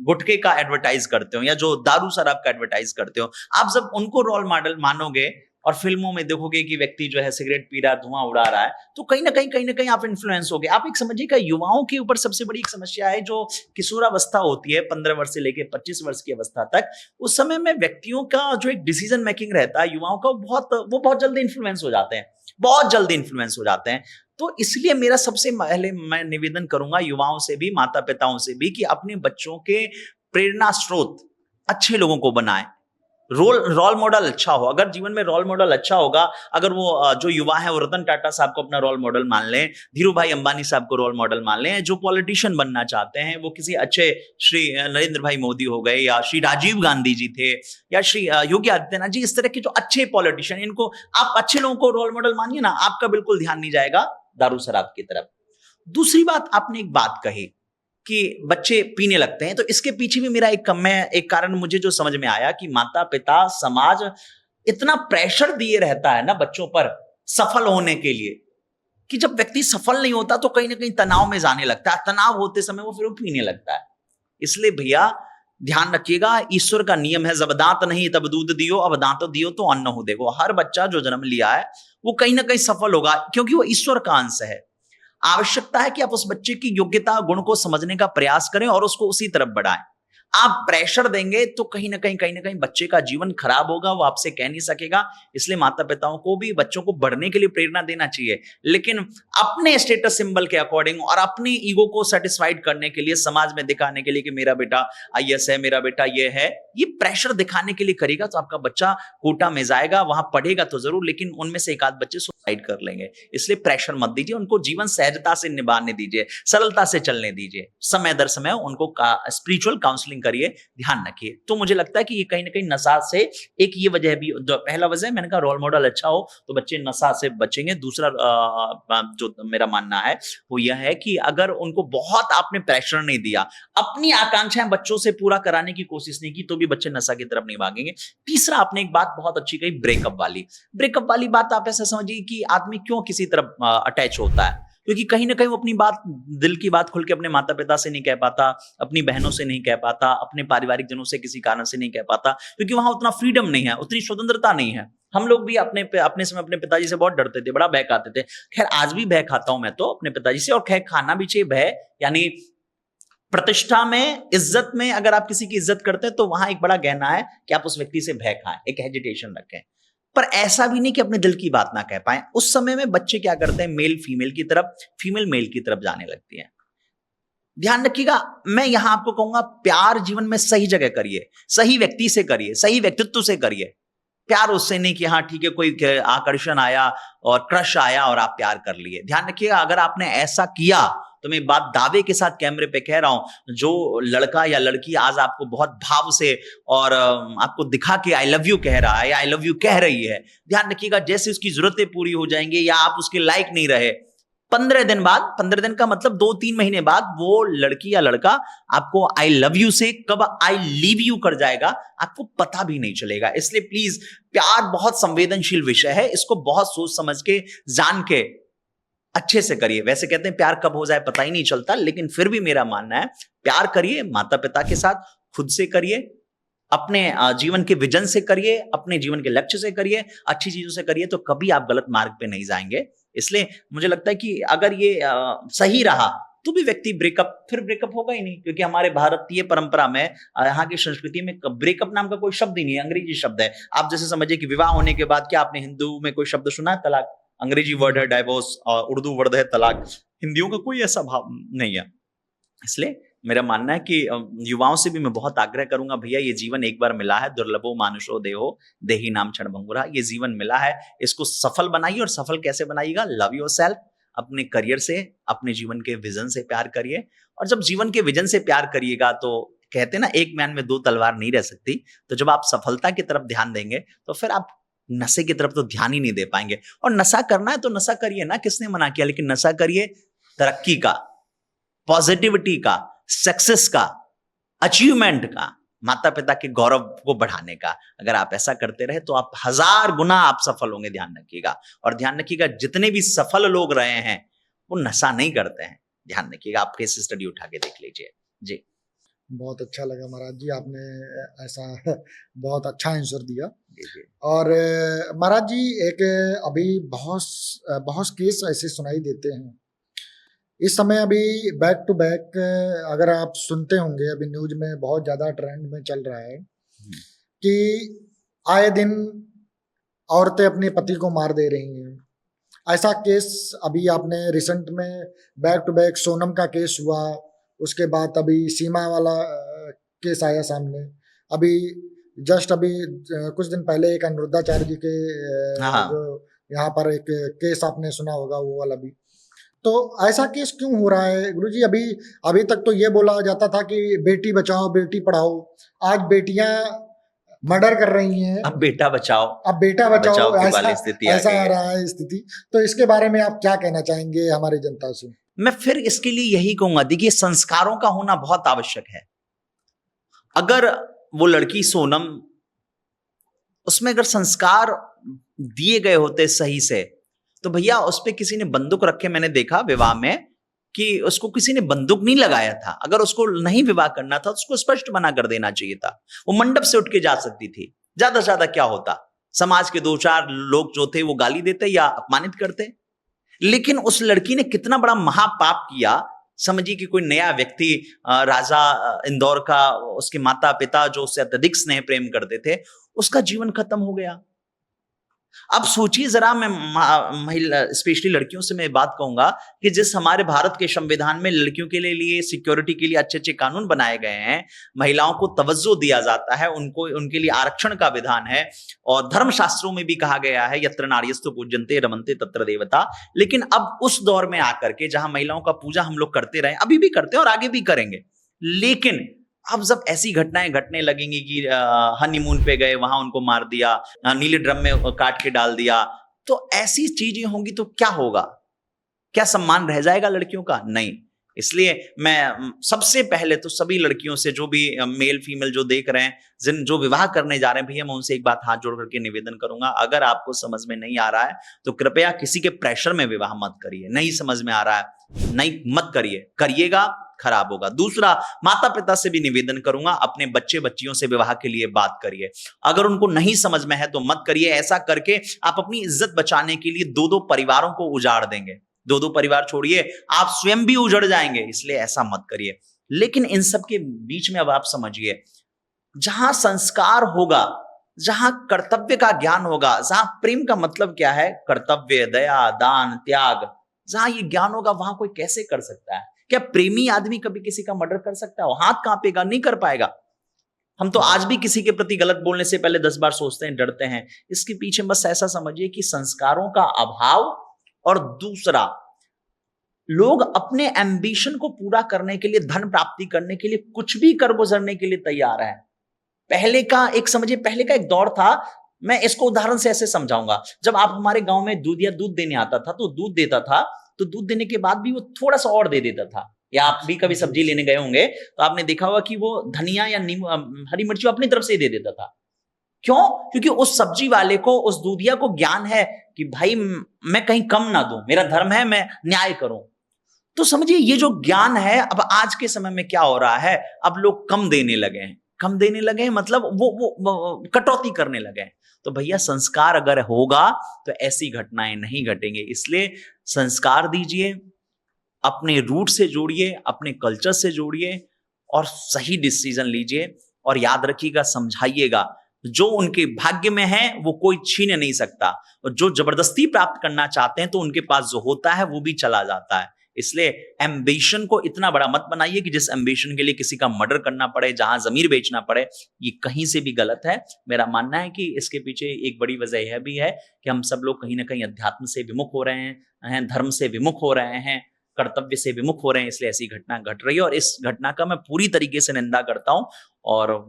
गुटखे का एडवर्टाइज करते हो, या जो दारू शराब का एडवर्टाइज करते हो, आप जब उनको रोल मॉडल मानोगे और फिल्मों में देखोगे कि व्यक्ति जो है सिगरेट पी रहा है, धुआं उड़ा रहा है, तो कहीं ना कहीं आप इन्फ्लुएंस होगे। आप एक समझिएगा, युवाओं के ऊपर सबसे बड़ी एक समस्या है जो किशोरावस्था होती है, 15 वर्ष से लेकर 25 वर्ष की अवस्था तक। उस समय में व्यक्तियों का जो एक डिसीजन मेकिंग रहता है युवाओं का, वो बहुत जल्दी इन्फ्लुएंस हो जाते हैं, बहुत जल्दी इन्फ्लुएंस हो जाते हैं। तो इसलिए मेरा सबसे पहले मैं निवेदन करूंगा युवाओं से भी, माता पिताओं से भी, कि अपने बच्चों के प्रेरणा स्रोत अच्छे लोगों को बनाएं। रोल मॉडल अच्छा हो। अगर जीवन में रोल मॉडल अच्छा होगा, अगर वो जो युवा है वो रतन टाटा साहब को अपना रोल मॉडल मान लें, धीरू भाई अंबानी साहब को रोल मॉडल मान लें, जो पॉलिटिशियन बनना चाहते हैं वो किसी अच्छे श्री नरेंद्र भाई मोदी हो गए, या श्री राजीव गांधी जी थे, या श्री योगी आदित्यनाथ जी, इस तरह के जो अच्छे पॉलिटिशियन, इनको आप अच्छे लोगों को रोल मॉडल मानिए ना, आपका बिल्कुल ध्यान नहीं जाएगा दारू शराब की तरफ। दूसरी बात, आपने एक बात कही कि बच्चे पीने लगते हैं, तो इसके पीछे भी मेरा एक कारण मुझे जो समझ में आया कि माता पिता, समाज इतना प्रेशर दिए रहता है ना बच्चों पर सफल होने के लिए, कि जब व्यक्ति सफल नहीं होता तो कहीं ना कहीं तनाव में जाने लगता है, तनाव होते समय वो फिर वो पीने लगता है। इसलिए भैया ध्यान रखिएगा, ईश्वर का नियम है, जब दांत नहीं तब दूध दियो, अब दांत दियो तो अन्न हो। देखो, हर बच्चा जो जन्म लिया है वो कहीं ना कहीं सफल होगा, क्योंकि वो ईश्वर का अंश है। आवश्यकता है कि आप उस बच्चे की योग्यता, गुण को समझने का प्रयास करें और उसको उसी तरफ बढ़ाएं। आप प्रेशर देंगे तो कहीं ना कहीं बच्चे का जीवन खराब होगा, वो आपसे कह नहीं सकेगा। इसलिए माता पिताओं को भी बच्चों को बढ़ने के लिए प्रेरणा देना चाहिए, लेकिन अपने स्टेटस सिंबल के अकॉर्डिंग और अपनी ईगो को सेटिस्फाइड करने के लिए, समाज में दिखाने के लिए कि मेरा बेटा आईएएस है, मेरा बेटा ये है, ये प्रेशर दिखाने के लिए करेगा तो आपका बच्चा कोटा में जाएगा, वहां पढ़ेगा तो जरूर, लेकिन उनमें से एक आध बच्चे सुसाइड कर लेंगे। इसलिए प्रेशर मत दीजिए, उनको जीवन सहजता से निभाने दीजिए, सरलता से चलने दीजिए, समय दर समय उनको स्पिरिचुअल काउंसलिंग करिए, ध्यान रखिए। तो मुझे लगता है कि ये कहीं ना कहीं नशा से एक ये वजह भी, पहला वजह मैंने कहा रोल मॉडल अच्छा हो तो बच्चे नशा से बचेंगे। दूसरा जो मेरा मानना है वो यह है कि अगर उनको बहुत आपने प्रेशर नहीं दिया, अपनी आकांक्षाएं बच्चों से पूरा कराने की कोशिश नहीं की, तो भी बच्चे नशा की तरफ नहीं भागेंगे। तीसरा, आपने एक बात बहुत अच्छी कही, ब्रेकअप वाली बात। आप ऐसा समझिए कि आदमी क्यों किसी तरफ अटैच होता है, क्योंकि कहीं ना कहीं वो अपनी बात, दिल की बात खुल के अपने माता पिता से नहीं कह पाता, अपनी बहनों से नहीं कह पाता, अपने पारिवारिक जनों से किसी कारण से नहीं कह पाता, क्योंकि वहां उतना फ्रीडम नहीं है, उतनी स्वतंत्रता नहीं है। हम लोग भी अपने समय अपने पिताजी से बहुत डरते थे, बड़ा भय खाते थे। खैर आज भी भय खाता हूं मैं तो अपने पिताजी से, और खैर खाना भी चाहिए भय, यानी प्रतिष्ठा में, इज्जत में अगर आप किसी की इज्जत करते हैं तो वहां एक बड़ा गहना है कि आप उस व्यक्ति से भय खाएं, एक हेजिटेशन रखें। पर ऐसा भी नहीं कि अपने दिल की बात ना कह पाए। उस समय में बच्चे क्या करते हैं, मेल फीमेल की तरफ, फीमेल मेल की तरफ जाने लगती है। ध्यान रखिएगा, मैं यहां आपको कहूंगा प्यार जीवन में सही जगह करिए, सही व्यक्ति से करिए, सही व्यक्तित्व से करिए। प्यार उससे नहीं कि हाँ ठीक है कोई आकर्षण आया और क्रश आया और आप प्यार कर लिए। ध्यान रखिएगा, अगर आपने ऐसा किया तो मैं बात दावे के साथ कैमरे पे कह रहा हूं, जो लड़का या लड़की आज आपको बहुत भाव से और आपको दिखा के आई लव यू कह रहा है या आई लव यू कह रही है, ध्यान रखिएगा जैसे उसकी जरूरतें पूरी हो जाएंगी या आप उसके लायक नहीं रहे, 15 दिन बाद, 15 दिन का मतलब 2-3 महीने बाद, वो लड़की या लड़का आपको आई लव यू से कब आई लीव यू कर जाएगा आपको पता भी नहीं चलेगा। इसलिए प्लीज, प्यार बहुत संवेदनशील विषय है, इसको बहुत सोच समझ के, जान के अच्छे से करिए। वैसे कहते हैं प्यार कब हो जाए पता ही नहीं चलता, लेकिन फिर भी मेरा मानना है प्यार करिए, माता पिता के साथ, खुद से करिए, अपने जीवन के विजन से करिए, अपने जीवन के लक्ष्य से करिए, अच्छी चीजों से करिए, तो कभी आप गलत मार्ग पे नहीं जाएंगे। इसलिए मुझे लगता है कि अगर ये सही रहा तो भी व्यक्ति फिर ब्रेकअप होगा ही नहीं, क्योंकि हमारे भारतीय परंपरा में, यहाँ की संस्कृति में ब्रेकअप नाम का कोई शब्द ही नहीं है, अंग्रेजी शब्द है। आप जैसे समझिए कि विवाह होने के बाद, क्या आपने हिंदू में कोई शब्द सुना है तलाक? अंग्रेजी वर्ड है डाइवोर्स और उर्दू वर्ड है तलाक, हिंदियों का कोई ऐसा भाव नहीं है। इसलिए मेरा मानना है कि युवाओं से भी मैं बहुत आग्रह करूंगा, भैया ये जीवन एक बार मिला है, दुर्लभो मानुषो देहो देही नाम क्षण भंगुरा, ये जीवन मिला है, इसको सफल बनाइए। और सफल कैसे बनाइएगा? लव योरसेल्फ, अपने करियर से, अपने जीवन के विजन से प्यार करिए। और जब जीवन के विजन से प्यार करिएगा तो कहते हैं ना, एक म्यान में दो तलवार नहीं रह सकती, तो जब आप सफलता की तरफ ध्यान देंगे तो फिर आप नशे की तरफ तो ध्यान ही नहीं दे पाएंगे। और नशा करना है तो नशा करिए ना, किसने मना किया, लेकिन नशा करिए तरक्की का, पॉजिटिविटी का, सक्सेस का, अचीवमेंट का, माता पिता के गौरव को बढ़ाने का। अगर आप ऐसा करते रहे तो आप 1000 गुना आप सफल होंगे, ध्यान रखिएगा। और ध्यान रखिएगा जितने भी सफल लोग रहे हैं वो नशा नहीं करते हैं, ध्यान रखिएगा। आप केस स्टडी उठा के देख लीजिए जी।
बहुत अच्छा लगा महाराज जी, आपने ऐसा बहुत अच्छा आंसर दिया।
जी।
और महाराज जी, एक अभी बहुत केस ऐसे सुनाई देते हैं इस समय, अभी बैक टू बैक, अगर आप सुनते होंगे, अभी न्यूज में बहुत ज्यादा ट्रेंड में चल रहा है कि आए दिन औरतें अपने पति को मार दे रही हैं। ऐसा केस अभी आपने रिसेंट में बैक टू बैक सोनम का केस हुआ, उसके बाद अभी सीमा वाला केस आया सामने, अभी जस्ट अभी कुछ दिन पहले एक अनिरुद्धाचार्य जी के जो यहाँ पर एक केस आपने सुना होगा, वो वाला भी। तो ऐसा केस क्यों हो रहा है गुरुजी? अभी तक तो ये बोला जाता था कि बेटी बचाओ बेटी पढ़ाओ, आज बेटियां मर्डर कर रही हैं,
अब बेटा बचाओ,
अब बेटा बचाओ, ऐसा आ रहा है स्थिति। तो इसके बारे में आप क्या कहना चाहेंगे हमारी जनता से?
मैं फिर इसके लिए यही कहूंगा, देखिए संस्कारों का होना बहुत आवश्यक है। अगर वो लड़की सोनम, उसमें अगर संस्कार दिए गए होते सही से, तो भैया उस पे किसी ने बंदूक रखे, मैंने देखा विवाह में कि उसको किसी ने बंदूक नहीं लगाया था। अगर उसको नहीं विवाह करना था तो उसको स्पष्ट मना कर देना चाहिए था। वो मंडप से उठ के जा सकती थी, ज्यादा से ज्यादा क्या होता, समाज के 2-4 लोग जो थे वो गाली देते या अपमानित करते। लेकिन उस लड़की ने कितना बड़ा महापाप किया। समझिए कि कोई नया व्यक्ति, राजा इंदौर का, उसके माता पिता जो उससे अत्यधिक स्नेह प्रेम करते थे, उसका जीवन खत्म हो गया। अब सोचिए जरा, मैं महिला स्पेशली लड़कियों से मैं बात कहूंगा कि जिस हमारे भारत के संविधान में लड़कियों के लिए सिक्योरिटी के लिए अच्छे अच्छे कानून बनाए गए हैं, महिलाओं को तवज्जो दिया जाता है, उनको उनके लिए आरक्षण का विधान है, और धर्मशास्त्रों में भी कहा गया है यत्र नार्यस्तु पूज्यन्ते रमन्ते तत्र देवता। लेकिन अब उस दौर में आकर के जहां महिलाओं का पूजा हम लोग करते रहे, अभी भी करते हैं और आगे भी करेंगे, लेकिन अब जब ऐसी घटनाएं घटने लगेंगी कि हनीमून पे गए, वहां उनको मार दिया, नीले ड्रम में काट के डाल दिया, तो ऐसी चीजें होंगी तो क्या होगा? क्या सम्मान रह जाएगा लड़कियों का? नहीं। इसलिए मैं सबसे पहले तो सभी लड़कियों से, जो भी मेल फीमेल जो देख रहे हैं, जो विवाह करने जा रहे हैं, भैया मैं उनसे एक बात हाथ जोड़ करके निवेदन करूंगा, अगर आपको समझ में नहीं आ रहा है तो कृपया किसी के प्रेशर में विवाह मत करिए। नहीं समझ में आ रहा है, नहीं मत करिए, करिएगा खराब होगा। दूसरा, माता पिता से भी निवेदन करूंगा, अपने बच्चे बच्चियों से विवाह के लिए बात करिए। अगर उनको नहीं समझ में है तो मत करिए। ऐसा करके आप अपनी इज्जत बचाने के लिए 2-2 परिवारों को उजाड़ देंगे, 2-2 परिवार छोड़िए, आप स्वयं भी उजड़ जाएंगे। इसलिए ऐसा मत करिए। लेकिन इन सब के बीच में अब आप समझिए, जहां संस्कार होगा, जहां कर्तव्य का ज्ञान होगा, जहां प्रेम का मतलब क्या है, कर्तव्य, दया, दान, त्याग, जहां ये ज्ञान होगा, वहां कोई कैसे कर सकता है? क्या प्रेमी आदमी कभी किसी का मर्डर कर सकता है? हाथ कांपेगा, नहीं कर पाएगा। हम तो आज भी किसी के प्रति गलत बोलने से पहले 10 बार सोचते हैं, डरते हैं। इसके पीछे बस ऐसा समझिए कि संस्कारों का अभाव, और दूसरा लोग अपने एम्बिशन को पूरा करने के लिए, धन प्राप्ति करने के लिए कुछ भी कर गुजरने के लिए तैयार है। पहले का एक दौर था। मैं इसको उदाहरण से ऐसे समझाऊंगा, जब आप हमारे गांव में दूध देने आता था तो दूध देता था, तो दूध देने के बाद भी वो थोड़ा सा और दे देता था। या आप भी कभी सब्जी लेने गए होंगे तो आपने देखा होगा कि वो धनिया या हरी मिर्ची अपनी तरफ से दे देता था। क्यों? क्योंकि उस सब्जी वाले को, उस दूधिया को ज्ञान है कि भाई मैं कहीं कम ना दूं, मेरा धर्म है, मैं न्याय करूं। तो समझिए ये जो ज्ञान है, अब आज के समय में क्या हो रहा है, अब लोग कम देने लगे हैं, मतलब वो कटौती करने लगे हैं। तो भैया संस्कार अगर होगा तो ऐसी घटनाएं नहीं घटेंगे। इसलिए संस्कार दीजिए, अपने रूट से जोड़िए, अपने कल्चर से जोड़िए और सही डिसीजन लीजिए। और याद रखिएगा, समझाइएगा, जो उनके भाग्य में है वो कोई छीन नहीं सकता, और जो जबरदस्ती प्राप्त करना चाहते हैं तो उनके पास जो होता है वो भी चला जाता है। इसलिए एम्बिशन को इतना बड़ा मत बनाइए कि जिस एम्बिशन के लिए किसी का मर्डर करना पड़े, जहां जमीर बेचना पड़े। ये कहीं से भी गलत है। मेरा मानना है कि इसके पीछे एक बड़ी वजह यह भी है कि हम सब लोग कहीं ना कहीं अध्यात्म से विमुख हो रहे हैं, धर्म से विमुख हो रहे हैं, कर्तव्य से विमुख हो रहे हैं। इसलिए ऐसी घटना घट रही है और इस घटना का मैं पूरी तरीके से निंदा करता हूं और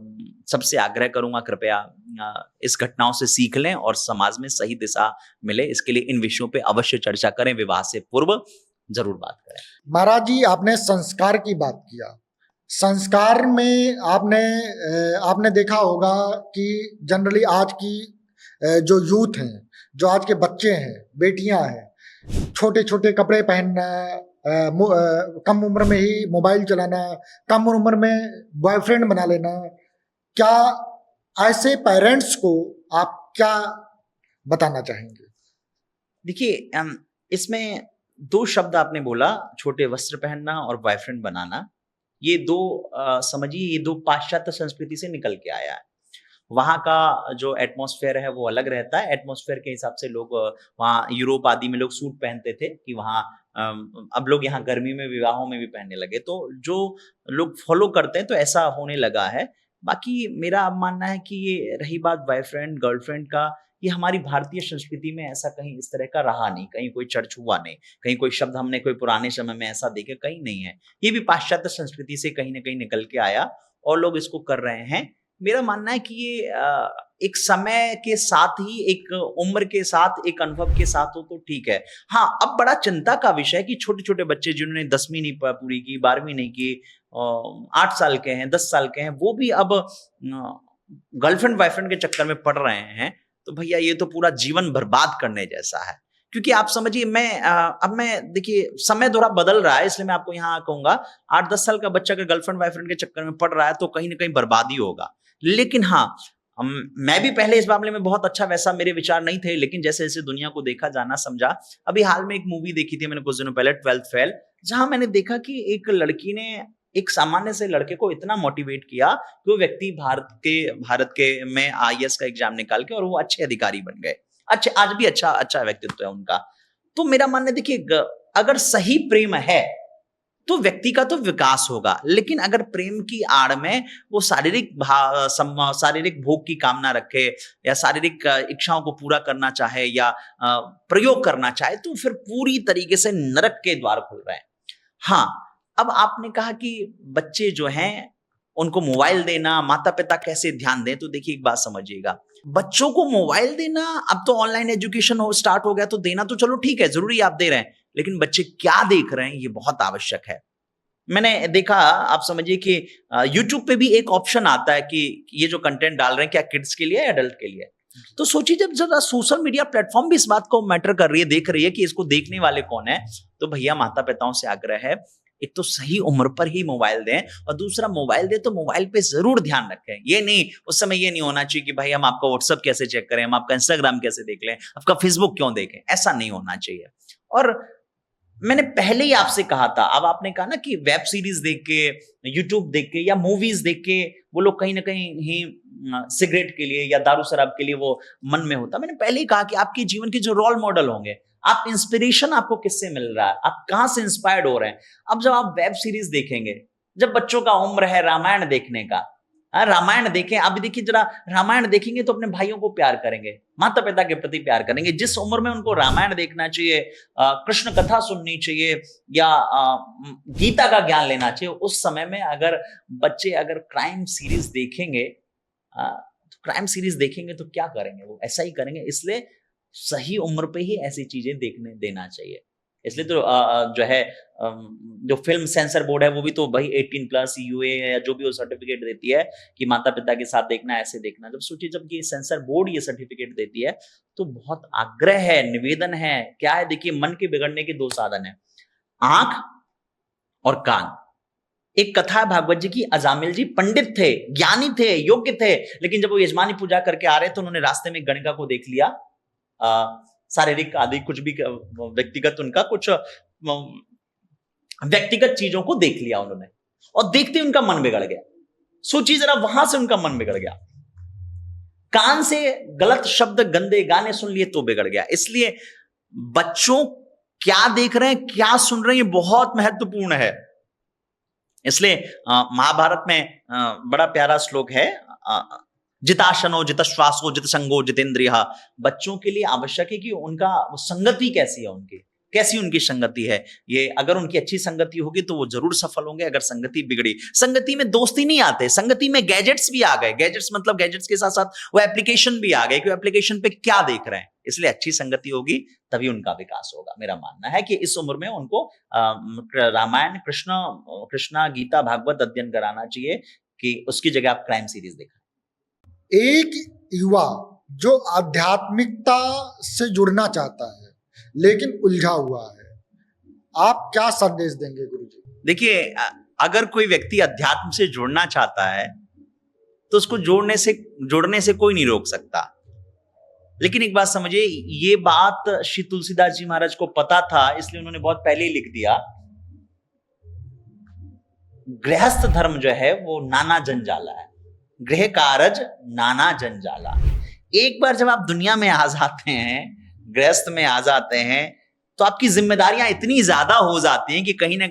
सबसे आग्रह करूंगा, कृपया इस घटनाओं से सीख लें और समाज में सही दिशा मिले। इसके लिए इन विषयों पे अवश्य चर्चा करें, विवाह से पूर्व जरूर बात करें।
महाराज जी, आपने संस्कार की बात किया। संस्कार में आपने देखा होगा कि जनरली आज की जो यूथ हैं, जो आज के बच्चे हैं, बेटियां हैं, छोटे छोटे कपड़े पहनना, कम उम्र में ही मोबाइल चलाना, कम उम्र में बॉयफ्रेंड बना लेना। क्या ऐसे पेरेंट्स को आप क्या बताना चाहेंगे?
देखिए, इसमें दो शब्द आपने बोला, छोटे वस्त्र पहनना और बॉयफ्रेंड बनाना। ये दो समझिए, ये दो पाश्चात्य संस्कृति से निकल के आया है। वहाँ का जो एटमॉस्फेयर है वो अलग रहता है। एटमॉस्फेयर के हिसाब से लोग वहाँ यूरोप आदि में लोग सूट पहनते थे कि वहाँ अब लोग यहाँ गर्मी में विवाहों में भी पहनने लगे। तो जो लोग फॉलो करते हैं तो ऐसा होने लगा है। बाकी मेरा अब मानना है कि ये रही बात बॉयफ्रेंड गर्लफ्रेंड का, ये हमारी भारतीय संस्कृति में ऐसा कहीं इस तरह का रहा नहीं, कहीं कोई चर्च हुआ नहीं, कहीं कोई शब्द हमने कोई पुराने समय में ऐसा देखे कहीं नहीं है। ये भी पाश्चात्य संस्कृति से कहीं ना कहीं निकल के आया और लोग इसको कर रहे हैं। मेरा मानना है कि ये एक समय के साथ ही, एक उम्र के साथ, एक अनुभव के साथ हो तो ठीक है। हाँ, अब बड़ा चिंता का विषय है कि छोटे छोटे बच्चे जिन्होंने 10वीं नहीं पूरी की, 12वीं नहीं की, 8 साल के हैं, 10 साल के हैं, वो भी अब गर्लफ्रेंड बॉयफ्रेंड के चक्कर में पड़ रहे हैं। तो भैया ये तो पूरा जीवन बर्बाद करने जैसा है। क्योंकि आप समझिए, अब मैं देखिए, समय थोड़ा बदल रहा है, इसलिए मैं आपको यहाँ कहूंगा 8-10 साल का बच्चा अगर गर्लफ्रेंड बॉयफ्रेंड के चक्कर में पड़ रहा है तो कहीं ना कहीं बर्बादी होगा। लेकिन हाँ, मैं भी पहले इस मामले में बहुत अच्छा वैसा मेरे विचार नहीं थे, लेकिन जैसे जैसे दुनिया को देखा, जाना, समझा। अभी हाल में एक मूवी देखी थी मैंने कुछ दिनों पहले, 12th फेल, जहां मैंने देखा कि एक लड़की ने एक सामान्य से लड़के को इतना मोटिवेट किया कि वो व्यक्ति भारत के में IAS का एग्जाम निकाल के और वो अच्छे अधिकारी बन गए। अच्छे, आज भी अच्छा व्यक्तित्व है उनका। तो मेरा मानना, देखिए, अगर सही प्रेम है तो व्यक्ति का तो विकास होगा, लेकिन अगर प्रेम की आड़ में वो शारीरिक भोग की कामना रखे या शारीरिक इच्छाओं को पूरा करना चाहे या प्रयोग करना चाहे, तो फिर पूरी तरीके से नरक के द्वार खुल रहे हैं। हाँ, अब आपने कहा कि बच्चे जो हैं उनको मोबाइल देना, माता पिता कैसे ध्यान दें, तो देखिए एक बात समझिएगा, बच्चों को मोबाइल देना, अब तो ऑनलाइन एजुकेशन स्टार्ट हो गया तो देना तो चलो ठीक है, जरूरी आप दे रहे हैं, लेकिन बच्चे क्या देख रहे हैं ये बहुत आवश्यक है। मैंने देखा, आप समझिए कि YouTube पे भी एक ऑप्शन आता है कि ये जो कंटेंट डाल रहे हैं क्या किड्स के लिए या एडल्ट के लिए। तो सोचिए, जब जरा सोशल मीडिया प्लेटफॉर्म भी इस बात को मैटर कर रही है, देख रही है कि इसको देखने वाले कौन है, तो भैया माता पिताओं से आग्रह है, एक तो सही उम्र पर ही मोबाइल दें, और दूसरा मोबाइल दे तो मोबाइल पे जरूर ध्यान रखें। ये नहीं, उस समय ये नहीं होना चाहिए कि भाई हम आपका व्हाट्सएप कैसे चेक करें, हम आपका इंस्टाग्राम कैसे देख लें, आपका फेसबुक क्यों देखें, ऐसा नहीं होना चाहिए। और मैंने पहले ही आपसे कहा था, अब आपने कहा ना कि वेब सीरीज देख के, यूट्यूब देख के या मूवीज देख के वो लोग कहीं ना कहीं ही सिगरेट के लिए या दारू शराब के लिए वो मन में होता। मैंने पहले ही कहा कि आपके जीवन के जो रोल मॉडल होंगे, आप इंस्पिरेशन आपको किससे मिल रहा है, आप कहां से इंस्पायर्ड हो रहे हैं। अब जब आप वेब सीरीज देखेंगे, जब बच्चों का उम्र है रामायण देखने का, हाँ, रामायण देखें। अभी देखिए जरा, रामायण देखेंगे तो अपने भाइयों को प्यार करेंगे, माता पिता के प्रति प्यार करेंगे। जिस उम्र में उनको रामायण देखना चाहिए, कृष्ण कथा सुननी चाहिए, या गीता का ज्ञान लेना चाहिए, उस समय में अगर बच्चे अगर क्राइम सीरीज देखेंगे, तो क्राइम सीरीज देखेंगे तो क्या करेंगे? वो ऐसा ही करेंगे। इसलिए सही उम्र पे ही ऐसी चीजें देखने देना चाहिए। इसलिए तो जो है जो फिल्म सेंसर बोर्ड है वो भी तो भाई 18+ यूए या जो भी वो सर्टिफिकेट देती है कि माता पिता के साथ देखना, ऐसे देखना। जब सोचिए, जब ये सेंसर बोर्ड ये सर्टिफिकेट देती है तो बहुत आग्रह है, निवेदन है। क्या है? देखिए, मन के बिगड़ने के 2 साधन है, आंख और कान। एक कथा है भागवत जी की, अजामिल जी पंडित थे, ज्ञानी थे, योग्य थे, लेकिन जब वो यजमानी पूजा करके आ रहे तो उन्होंने रास्ते में गणिका को देख लिया, शारीरिक आदि कुछ भी व्यक्तिगत उनका कुछ व्यक्तिगत चीजों को देख लिया उन्होंने, और देखते ही उनका मन बिगड़ गया। सोचिए जरा, वहां से उनका मन बिगड़ गया। कान से गलत शब्द, गंदे गाने सुन लिए तो बिगड़ गया। इसलिए बच्चों क्या देख रहे हैं, क्या सुन रहे हैं, ये बहुत महत्वपूर्ण है। इसलिए महाभारत में बड़ा प्यारा श्लोक है, जिताशनो जितश्वासो जितसंगो जितेंद्रिय। बच्चों के लिए आवश्यक है कि उनका संगति कैसी है, उनकी कैसी उनकी संगति है। ये अगर उनकी अच्छी संगति होगी तो वो जरूर सफल होंगे। अगर संगति बिगड़ी, संगति में दोस्ती नहीं आते, संगति में गैजेट्स भी आ गए। गैजेट्स मतलब गैजेट्स के साथ साथ वो एप्लीकेशन भी आ गए कि एप्लीकेशन पे क्या देख रहे हैं। इसलिए अच्छी संगति होगी तभी उनका विकास होगा। मेरा मानना है कि इस उम्र में उनको रामायण, कृष्णा, गीता, भागवत अध्ययन कराना चाहिए, कि उसकी जगह आप क्राइम सीरीज देखा।
एक युवा जो आध्यात्मिकता से जुड़ना चाहता है लेकिन उलझा हुआ है, आप क्या संदेश देंगे गुरुजी?
देखिए, अगर कोई व्यक्ति अध्यात्म से जुड़ना चाहता है तो उसको जोड़ने से कोई नहीं रोक सकता। लेकिन एक बात समझिए, ये बात श्री तुलसीदास जी महाराज को पता था, इसलिए उन्होंने बहुत पहले ही लिख दिया, गृहस्थ धर्म जो है वो नाना जंजाला है, गृह कारज नाना जंजाला। एक बार जब आप दुनिया में आ जाते हैं, गृहस्थ में आ जाते हैं, तो आपकी जिम्मेदारियां इतनी ज्यादा हो जाती हैं कि कहीं ना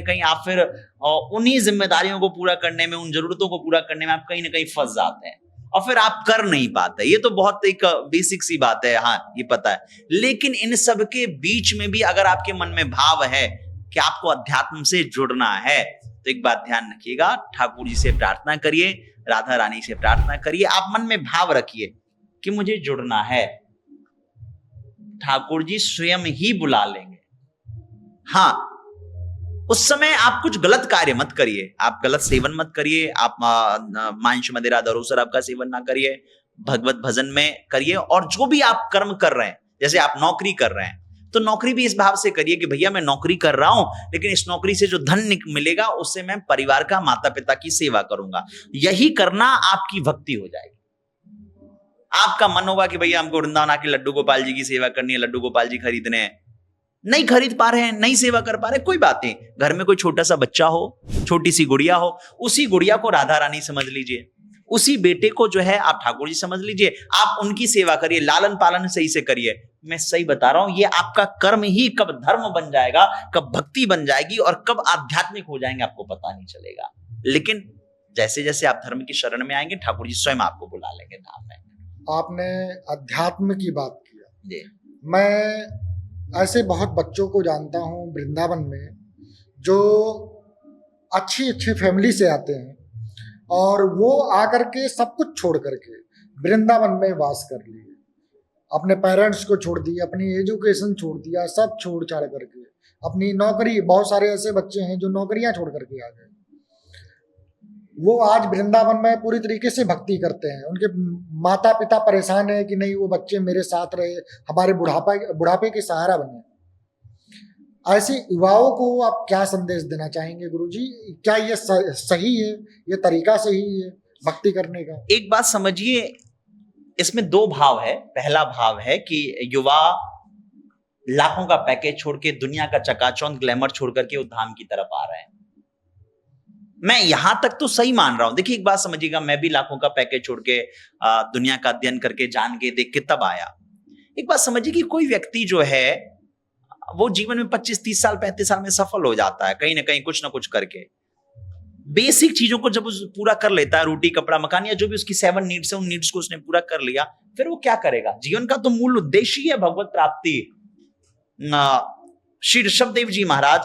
कहीं आप फिर उन्हीं जिम्मेदारियों को पूरा करने में, उन जरूरतों को पूरा करने में आप कहीं ना कहीं फंस जाते हैं और फिर आप कर नहीं पाते। ये तो बहुत एक बेसिक सी बात है, हाँ ये पता है। लेकिन इन सब के बीच में भी अगर आपके मन में भाव है कि आपको अध्यात्म से जुड़ना है, तो एक बात ध्यान रखिएगा, ठाकुर जी से प्रार्थना करिए, राधा रानी से प्रार्थना करिए। आप मन में भाव रखिए कि मुझे जुड़ना है, ठाकुर जी स्वयं ही बुला लेंगे। हाँ, उस समय आप कुछ गलत कार्य मत करिए, आप गलत सेवन मत करिए, आप मांस मदिरा दारू शराब का सेवन ना करिए, भगवत भजन में करिए। और जो भी आप कर्म कर रहे हैं, जैसे आप नौकरी कर रहे हैं, तो नौकरी भी इस भाव से करिए कि भैया मैं नौकरी कर रहा हूं, लेकिन इस नौकरी से जो धन मिलेगा उससे मैं परिवार का, माता पिता की सेवा करूंगा। यही करना आपकी भक्ति हो जाएगी। आपका मन होगा कि भैया हमको वृंदावन आके लड्डू गोपाल जी की सेवा करनी है, लड्डू गोपाल जी खरीदने हैं, नहीं खरीद पा रहे हैं, नहीं सेवा कर पा रहे, कोई बात नहीं। घर में कोई छोटा सा बच्चा हो, छोटी सी गुड़िया हो, उसी गुड़िया को राधा रानी समझ लीजिए, उसी बेटे को जो है आप ठाकुर जी समझ लीजिए, आप उनकी सेवा करिए, लालन पालन सही से करिए। मैं सही बता रहा हूं, ये आपका कर्म ही कब धर्म बन जाएगा, कब भक्ति बन जाएगी और कब आध्यात्मिक हो जाएंगे आपको पता नहीं चलेगा। लेकिन जैसे जैसे आप धर्म की शरण में आएंगे, ठाकुर जी स्वयं आपको बुला लेंगे धाम में।
आपने अध्यात्म की बात किया, मैं ऐसे बहुत बच्चों को जानता हूँ वृंदावन में जो अच्छी फैमिली से आते हैं और वो आकर के सब कुछ छोड़ करके वृंदावन में वास कर लिए, अपने पेरेंट्स को छोड़ दिया, अपनी एजुकेशन छोड़ दिया, सब छोड़ छाड़ करके अपनी नौकरी, बहुत सारे ऐसे बच्चे हैं जो नौकरियां छोड़ करके आ गए, वो आज वृंदावन में पूरी तरीके से भक्ति करते हैं। उनके माता पिता परेशान है कि नहीं वो बच्चे मेरे साथ रहे, हमारे बुढ़ापे के सहारा बने। ऐसे युवाओं को आप क्या संदेश देना चाहेंगे गुरुजी? क्या ये सही है, ये तरीका सही है भक्ति करने का?
एक बात समझिए, इसमें 2 भाव है। पहला भाव है कि युवा लाखों का पैकेज छोड़ के, दुनिया का चकाचौंध ग्लैमर छोड़ करके वो धाम की तरफ आ रहे हैं। मैं यहां तक तो सही मान रहा हूं। देखिए एक बात समझिएगा, मैं भी लाखों का पैकेज छोड़ के दुनिया का अध्ययन करके, जान के, देख के तब आया। एक बात समझिए कि कोई व्यक्ति जो है वो जीवन में 25-30 साल 35 साल में सफल हो जाता है, कहीं ना कहीं कुछ ना कुछ करके। बेसिक चीजों को जब उस पूरा कर लेता है, रोटी कपड़ा मकान या जो भी उसकी 7 नीड्स है, उन नीड्स को उसने पूरा कर लिया, फिर वो क्या करेगा? जीवन का तो मूल उद्देश्य ही है भगवत प्राप्ति। श्री ऋषभदेव जी महाराज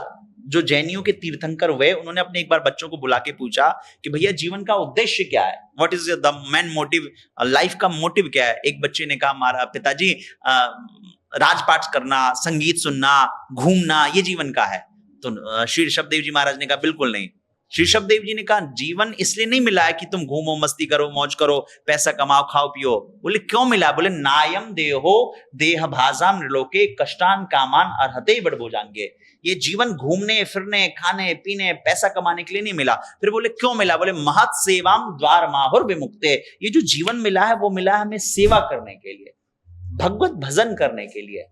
जो जैनियों के तीर्थंकर हुए, उन्होंने अपने एक बार बच्चों को बुला के पूछा कि भैया जीवन का उद्देश्य क्या है, what is the main motive, life का मोटिव क्या है? एक बच्चे ने कहा हमारा पिताजी राजपाठ करना, संगीत सुनना, घूमना, ये जीवन का है। तो श्री ऋषभदेव जी महाराज ने कहा बिल्कुल नहीं। श्री ऋषभदेव जी ने कहा जीवन इसलिए नहीं मिला है कि तुम घूमो, मस्ती करो, मौज करो, पैसा कमाओ, खाओ पियो। बोले क्यों मिला? बोले नायम देहो देह भाजाम लोके कष्टान कामान अर्हते बड़भोजांगे। ये जीवन घूमने फिरने, खाने पीने, पैसा कमाने के लिए नहीं मिला। फिर बोले क्यों मिला? बोले महत सेवाम द्वार माहुर विमुक्ते। ये जो जीवन मिला है वो मिला है हमें सेवा करने के लिए, भगवत भजन करने के लिए।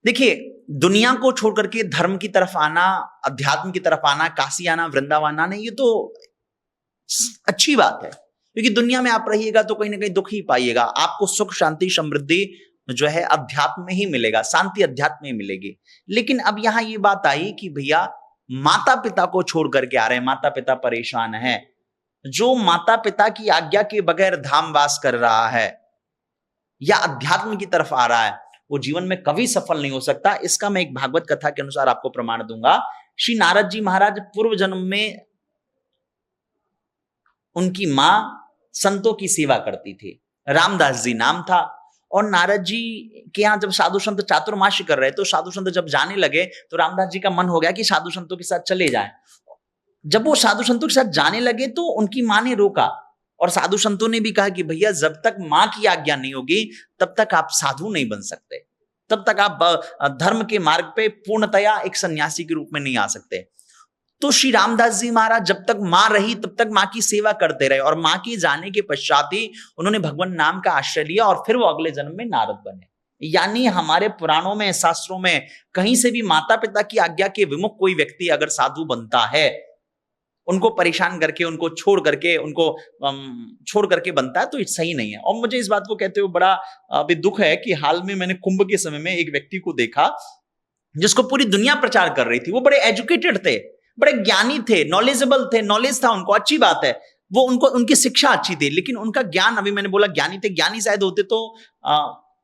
देखिए, दुनिया को छोड़ करके धर्म की तरफ आना, अध्यात्म की तरफ आना, काशी आना, वृंदावन आना, ये तो अच्छी बात है, क्योंकि दुनिया में आप रहिएगा तो कहीं ना कहीं दुख ही पाइएगा। आपको सुख शांति समृद्धि जो है अध्यात्म में ही मिलेगा, शांति अध्यात्म में मिलेगी। लेकिन अब यहां ये बात आई कि भैया माता पिता को छोड़ करके आ रहे हैं, माता पिता परेशान है। जो माता पिता की आज्ञा के बगैर धाम वास कर रहा है या अध्यात्म की तरफ आ रहा है, वो जीवन में कभी सफल नहीं हो सकता। इसका मैं एक भागवत कथा के अनुसार आपको प्रमाण दूंगा। श्री नारद जी महाराज पूर्व जन्म में उनकी मां संतों की सेवा करती थी, रामदास जी नाम था। और नारद जी के यहाँ जब साधु संत चातुर्मास्य कर रहे, तो साधु संत जब जाने लगे तो रामदास जी का मन हो गया कि साधु संतों के साथ चले जाएं। जब वो साधु संतों के साथ जाने लगे तो उनकी मां ने रोका, और साधु संतों ने भी कहा कि भैया जब तक मां की आज्ञा नहीं होगी तब तक आप साधु नहीं बन सकते, तब तक आप धर्म के मार्ग पे पूर्णतया एक सन्यासी के रूप में नहीं आ सकते। तो श्री रामदास जी महाराज जब तक मां रही तब तक मां की सेवा करते रहे, और मां के जाने के पश्चात ही उन्होंने भगवान नाम का आश्रय लिया, और फिर वो अगले जन्म में नारद बने। यानी हमारे पुराणों में, शास्त्रों में कहीं से भी माता पिता की आज्ञा के विमुख कोई व्यक्ति अगर साधु बनता है, उनको परेशान करके, उनको छोड़ करके बनता है, तो ये सही नहीं है। और मुझे इस बात को कहते हुए बड़ा अभी दुख है कि हाल में मैंने कुंभ के समय में एक व्यक्ति को देखा जिसको पूरी दुनिया प्रचार कर रही थी। वो बड़े एजुकेटेड थे, बड़े ज्ञानी थे, नॉलेजेबल थे, नॉलेज था उनको, अच्छी बात है, वो उनकी शिक्षा अच्छी थी, लेकिन उनका ज्ञान, अभी मैंने बोला ज्ञानी थे, ज्ञानी शायद होते तो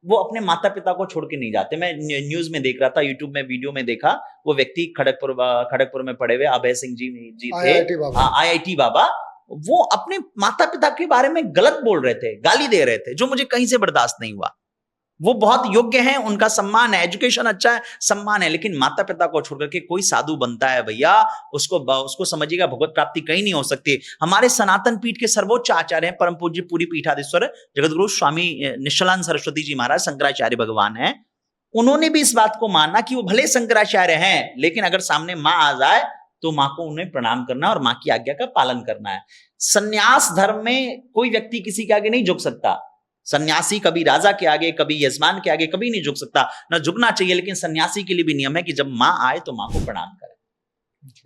वो अपने माता पिता को छोड़ के नहीं जाते। मैं न्यूज में देख रहा था, यूट्यूब में वीडियो में देखा, वो व्यक्ति खड़गपुर में पढ़े हुए अभय सिंह जी थे, IIT बाबा, वो अपने माता पिता के बारे में गलत बोल रहे थे, गाली दे रहे थे, जो मुझे कहीं से बर्दाश्त नहीं हुआ। वो बहुत योग्य हैं, उनका सम्मान है, एजुकेशन अच्छा है, सम्मान है, लेकिन माता पिता को छोड़ करके कोई साधु बनता है भैया, उसको समझिएगा भगवत प्राप्ति कहीं नहीं हो सकती। हमारे सनातन पीठ के सर्वोच्च आचार्य हैं परम पूज्य पूरी पीठाधीश्वर जगतगुरु स्वामी निश्चलानंद सरस्वती जी महाराज, शंकराचार्य भगवान है। उन्होंने भी इस बात को माना कि वो भले शंकराचार्य हैं, लेकिन अगर सामने माँ आ जाए तो माँ को उन्हें प्रणाम करना और माँ की आज्ञा का पालन करना है। सन्यास धर्म में कोई व्यक्ति किसी के आगे नहीं झुक सकता। सन्यासी कभी राजा के आगे, कभी यजमान के आगे कभी नहीं झुक सकता, ना झुकना चाहिए। लेकिन सन्यासी के लिए भी नियम है कि जब माँ आए तो माँ को प्रणाम करे।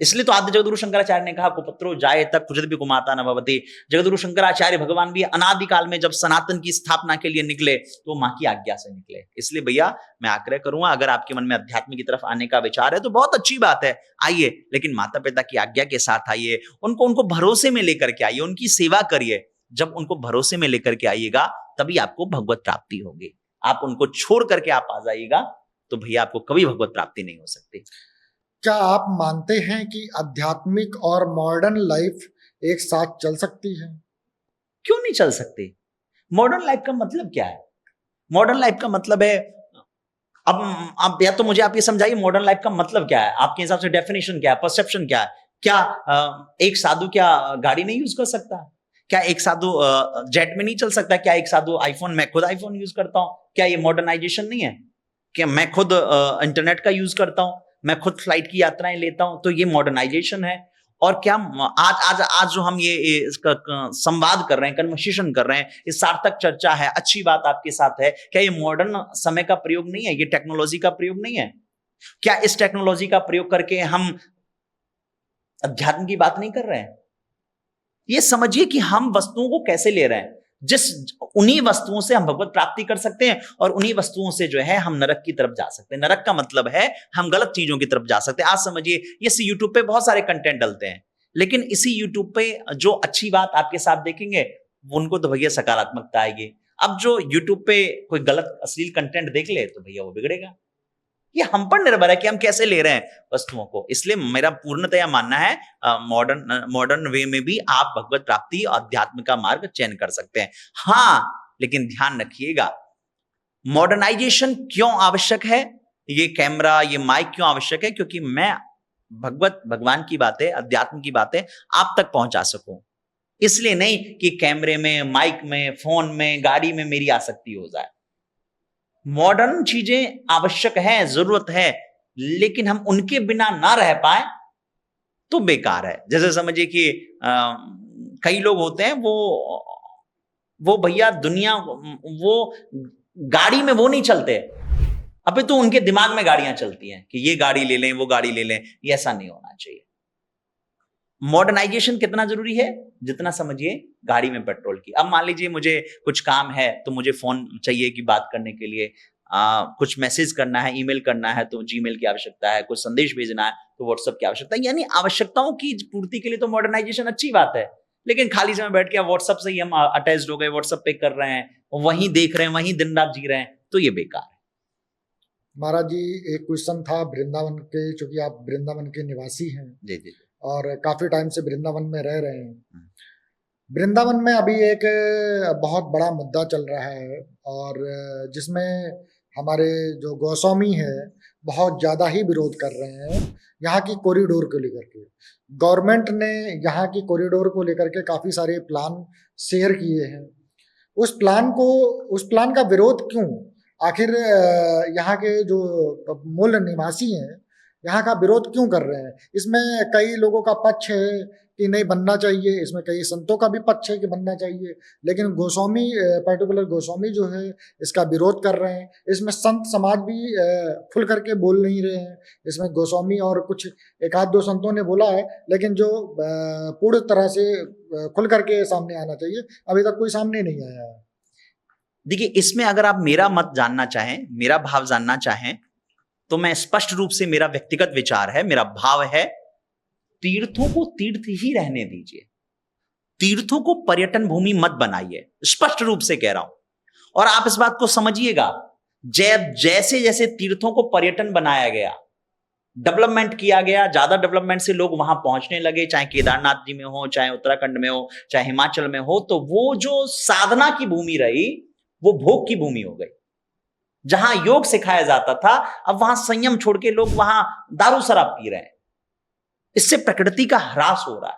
इसलिए तो आदि जगतगुरु शंकराचार्य ने कहा कुपुत्रो जाए तक कुजत भी कुमाता न भवति। जगतगुरु शंकराचार्य भगवान भी अनादिकाल में जब सनातन की स्थापना के लिए निकले तो माँ की आज्ञा से निकले। इसलिए भैया मैं आग्रह करूंगा, अगर आपके मन में अध्यात्म की तरफ आने का विचार है तो बहुत अच्छी बात है, आइए, लेकिन माता पिता की आज्ञा के साथ आइए, उनको भरोसे में लेकर के आइए, उनकी सेवा करिए। जब उनको भरोसे में लेकर के आइएगा तभी आपको भगवत प्राप्ति होगी। आप उनको छोड़ करके आप आ जाइएगा तो भैया आपको कभी भगवत प्राप्ति नहीं हो सकती।
क्या आप मानते हैं कि आध्यात्मिक और मॉडर्न लाइफ एक साथ चल सकती है?
क्यों नहीं चल सकती? मॉडर्न लाइफ का मतलब क्या है? मॉडर्न लाइफ का मतलब है, अब या तो मुझे आप ये समझाइए मॉडर्न लाइफ का मतलब क्या है, आपके हिसाब से डेफिनेशन क्या है, परसेप्शन क्या है? क्या एक साधु क्या गाड़ी नहीं यूज कर सकता? क्या एक साधु जेट में नहीं चल सकता? क्या एक साधु आईफोन, मैं खुद आईफोन यूज करता हूं, क्या ये मॉडर्नाइजेशन नहीं है? क्या मैं खुद इंटरनेट का यूज करता हूं, मैं खुद फ्लाइट की यात्राएं लेता हूं, तो ये मॉडर्नाइजेशन है? और क्या आज जो हम ये इसका संवाद कर रहे हैं, कन्वर्सेशन कर रहे हैं, ये सार्थक चर्चा है, अच्छी बात आपके साथ है, क्या ये मॉडर्न समय का प्रयोग नहीं है? ये टेक्नोलॉजी का प्रयोग नहीं है? क्या इस टेक्नोलॉजी का प्रयोग करके हम अध्यात्म की बात नहीं कर रहे हैं? ये समझिए कि हम वस्तुओं को कैसे ले रहे हैं, उन्हीं वस्तुओं से हम भगवत प्राप्ति कर सकते हैं, और उन्हीं वस्तुओं से जो है हम नरक की तरफ जा सकते हैं। नरक का मतलब है हम गलत चीजों की तरफ जा सकते हैं। आज समझिए, ये यूट्यूब पे बहुत सारे कंटेंट डलते हैं लेकिन इसी यूट्यूब पे जो अच्छी बात आपके साथ देखेंगे उनको तो भैया सकारात्मकता आएगी। अब जो यूट्यूब पे कोई गलत अश्लील कंटेंट देख ले तो भैया वो बिगड़ेगा। ये हम पर निर्भर है कि हम कैसे ले रहे हैं वस्तुओं को। इसलिए मेरा पूर्णतया मानना है मॉडर्न वे में भी आप भगवत प्राप्ति अध्यात्म का मार्ग चयन कर सकते हैं। हाँ, लेकिन ध्यान रखिएगा, मॉडर्नाइजेशन क्यों आवश्यक है, ये कैमरा ये माइक क्यों आवश्यक है, क्योंकि मैं भगवान की बातें अध्यात्म की बातें आप तक पहुंचा सकूं। इसलिए नहीं कि कैमरे में माइक में फोन में गाड़ी में मेरी आसक्ति हो जाए। मॉडर्न चीजें आवश्यक है, जरूरत है, लेकिन हम उनके बिना ना रह पाए तो बेकार है। जैसे समझिए कि कई लोग होते हैं वो भैया दुनिया वो गाड़ी में वो नहीं चलते, अबे तो उनके दिमाग में गाड़ियां चलती हैं कि ये गाड़ी ले लें वो गाड़ी ले लें। ये ऐसा नहीं होना चाहिए। मॉडर्नाइजेशन कितना जरूरी है, जितना समझिए गाड़ी में पेट्रोल की। अब मान लीजिए मुझे कुछ काम है तो मुझे फोन चाहिए कि बात करने के लिए, कुछ मैसेज करना है ईमेल करना है तो जीमेल की आवश्यकता है, कुछ संदेश भेजना है तो व्हाट्सएप की आवश्यकता है। यानी आवश्यकताओं की पूर्ति के लिए तो मॉडर्नाइजेशन अच्छी बात है, लेकिन खाली समय बैठ के व्हाट्सएप से ही हम अटैच हो गए, व्हाट्सएप पे कर रहे हैं, वहीं देख रहे हैं, वहीं दिन रात जी रहे हैं, तो ये बेकार है।
महाराज जी, एक क्वेश्चन था वृंदावन के, चूंकि आप वृंदावन के निवासी हैं
जी जी
और काफी टाइम से वृंदावन में रह रहे हैं। वृंदावन में अभी एक बहुत बड़ा मुद्दा चल रहा है और जिसमें हमारे जो गोस्वामी है बहुत ज्यादा ही विरोध कर रहे हैं यहाँ की कॉरिडोर को लेकर के। गवर्नमेंट ने यहाँ की कॉरिडोर को लेकर के काफी सारे प्लान शेयर किए हैं। उस प्लान का विरोध क्यों? आखिर यहाँ के जो मूल निवासी हैं यहाँ का विरोध क्यों कर रहे हैं? इसमें कई लोगों का पक्ष है कि नहीं बनना चाहिए, इसमें कई संतों का भी पक्ष है कि बनना चाहिए, लेकिन गोस्वामी पर्टिकुलर गोस्वामी जो है इसका विरोध कर रहे हैं। इसमें संत समाज भी खुल करके बोल नहीं रहे हैं। इसमें गोस्वामी और कुछ एक आध दो संतों ने बोला है, लेकिन जो पूर्ण तरह से खुल करके सामने आना चाहिए अभी तक कोई सामने नहीं आया है।
देखिए, इसमें अगर आप मेरा मत जानना चाहें, मेरा भाव जानना चाहें, तो मैं स्पष्ट रूप से, मेरा व्यक्तिगत विचार है, मेरा भाव है, तीर्थों को तीर्थ ही रहने दीजिए। तीर्थों को पर्यटन भूमि मत बनाइए, स्पष्ट रूप से कह रहा हूं। और आप इस बात को समझिएगा, जैसे जैसे तीर्थों को पर्यटन बनाया गया, डेवलपमेंट किया गया, ज्यादा डेवलपमेंट से लोग वहां पहुंचने लगे, चाहे केदारनाथ जी में हो, चाहे उत्तराखंड में हो, चाहे हिमाचल में हो, तो वो जो साधना की भूमि रही वो भोग की भूमि हो गई। जहां योग सिखाया जाता था, अब वहां संयम छोड़ के लोग वहां दारू शराब पी रहे हैं। इससे प्रकृति का ह्रास हो रहा है।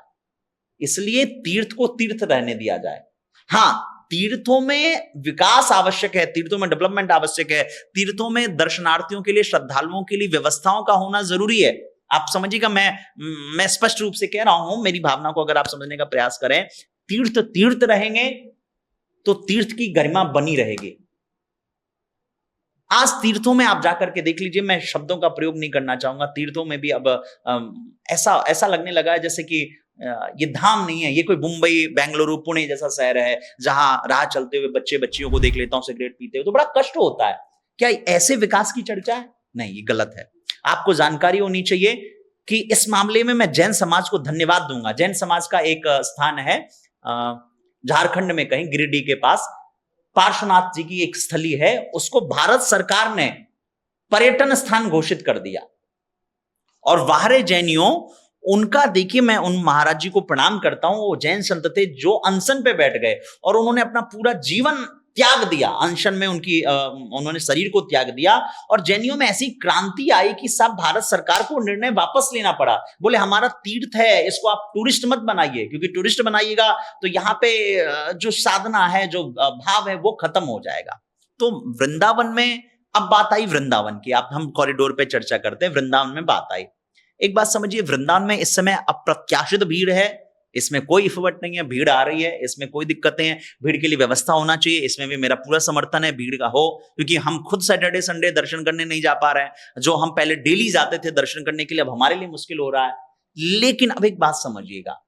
इसलिए तीर्थ को तीर्थ रहने दिया जाए। हाँ, तीर्थों में विकास आवश्यक है, तीर्थों में डेवलपमेंट आवश्यक है, तीर्थों में दर्शनार्थियों के लिए, श्रद्धालुओं के लिए व्यवस्थाओं का होना जरूरी है। आप समझिएगा, मैं स्पष्ट रूप से कह रहा हूं, मेरी भावना को अगर आप समझने का प्रयास करें, तीर्थ तीर्थ रहेंगे तो तीर्थ की गरिमा बनी रहेगी। आज तीर्थों में आप जाकर के देख लीजिए, मैं शब्दों का प्रयोग नहीं करना चाहूंगा, तीर्थों में भी अब ऐसा लगने लगा है जैसे कि ये धाम नहीं है, ये कोई मुंबई बेंगलुरु पुणे जैसा शहर है जहां राह चलते हुए बच्चियों को देख लेता हूं सिगरेट पीते हुए, तो बड़ा कष्ट होता है। क्या ऐसे विकास की चर्चा है? नहीं, ये गलत है। आपको जानकारी होनी चाहिए कि इस मामले में मैं जैन समाज को धन्यवाद दूंगा। जैन समाज का एक स्थान है झारखंड में, कहीं गिरिडीह के पास पार्श्वनाथ जी की एक स्थली है, उसको भारत सरकार ने पर्यटन स्थान घोषित कर दिया। और वाहरे जैनियों, उनका देखिए, मैं उन महाराज जी को प्रणाम करता हूं। वो जैन संत थे जो अनशन पे बैठ गए और उन्होंने अपना पूरा जीवन त्याग दिया। अनशन में उन्होंने शरीर को त्याग दिया और जैनियों में ऐसी क्रांति आई कि सब भारत सरकार को निर्णय वापस लेना पड़ा। बोले हमारा तीर्थ है, इसको आप टूरिस्ट मत बनाइए, क्योंकि टूरिस्ट बनाइएगा तो यहाँ पे जो साधना है, जो भाव है, वो खत्म हो जाएगा। तो वृंदावन में अब बात आई वृंदावन की, आप हम कॉरिडोर पे चर्चा करते हैं, वृंदावन में बात आई। एक बात समझिए, वृंदावन में इस समय अप्रत्याशित भीड़ है, इसमें कोई इफवट नहीं है, भीड़ आ रही है, इसमें कोई दिक्कतें हैं, भीड़ के लिए व्यवस्था होना चाहिए, इसमें भी मेरा पूरा समर्थन है, भीड़ का हो, क्योंकि हम खुद सैटरडे संडे दर्शन करने नहीं जा पा रहे हैं। जो हम पहले डेली जाते थे दर्शन करने के लिए, अब हमारे लिए मुश्किल हो रहा है। लेकिन अब एक बात समझिएगा,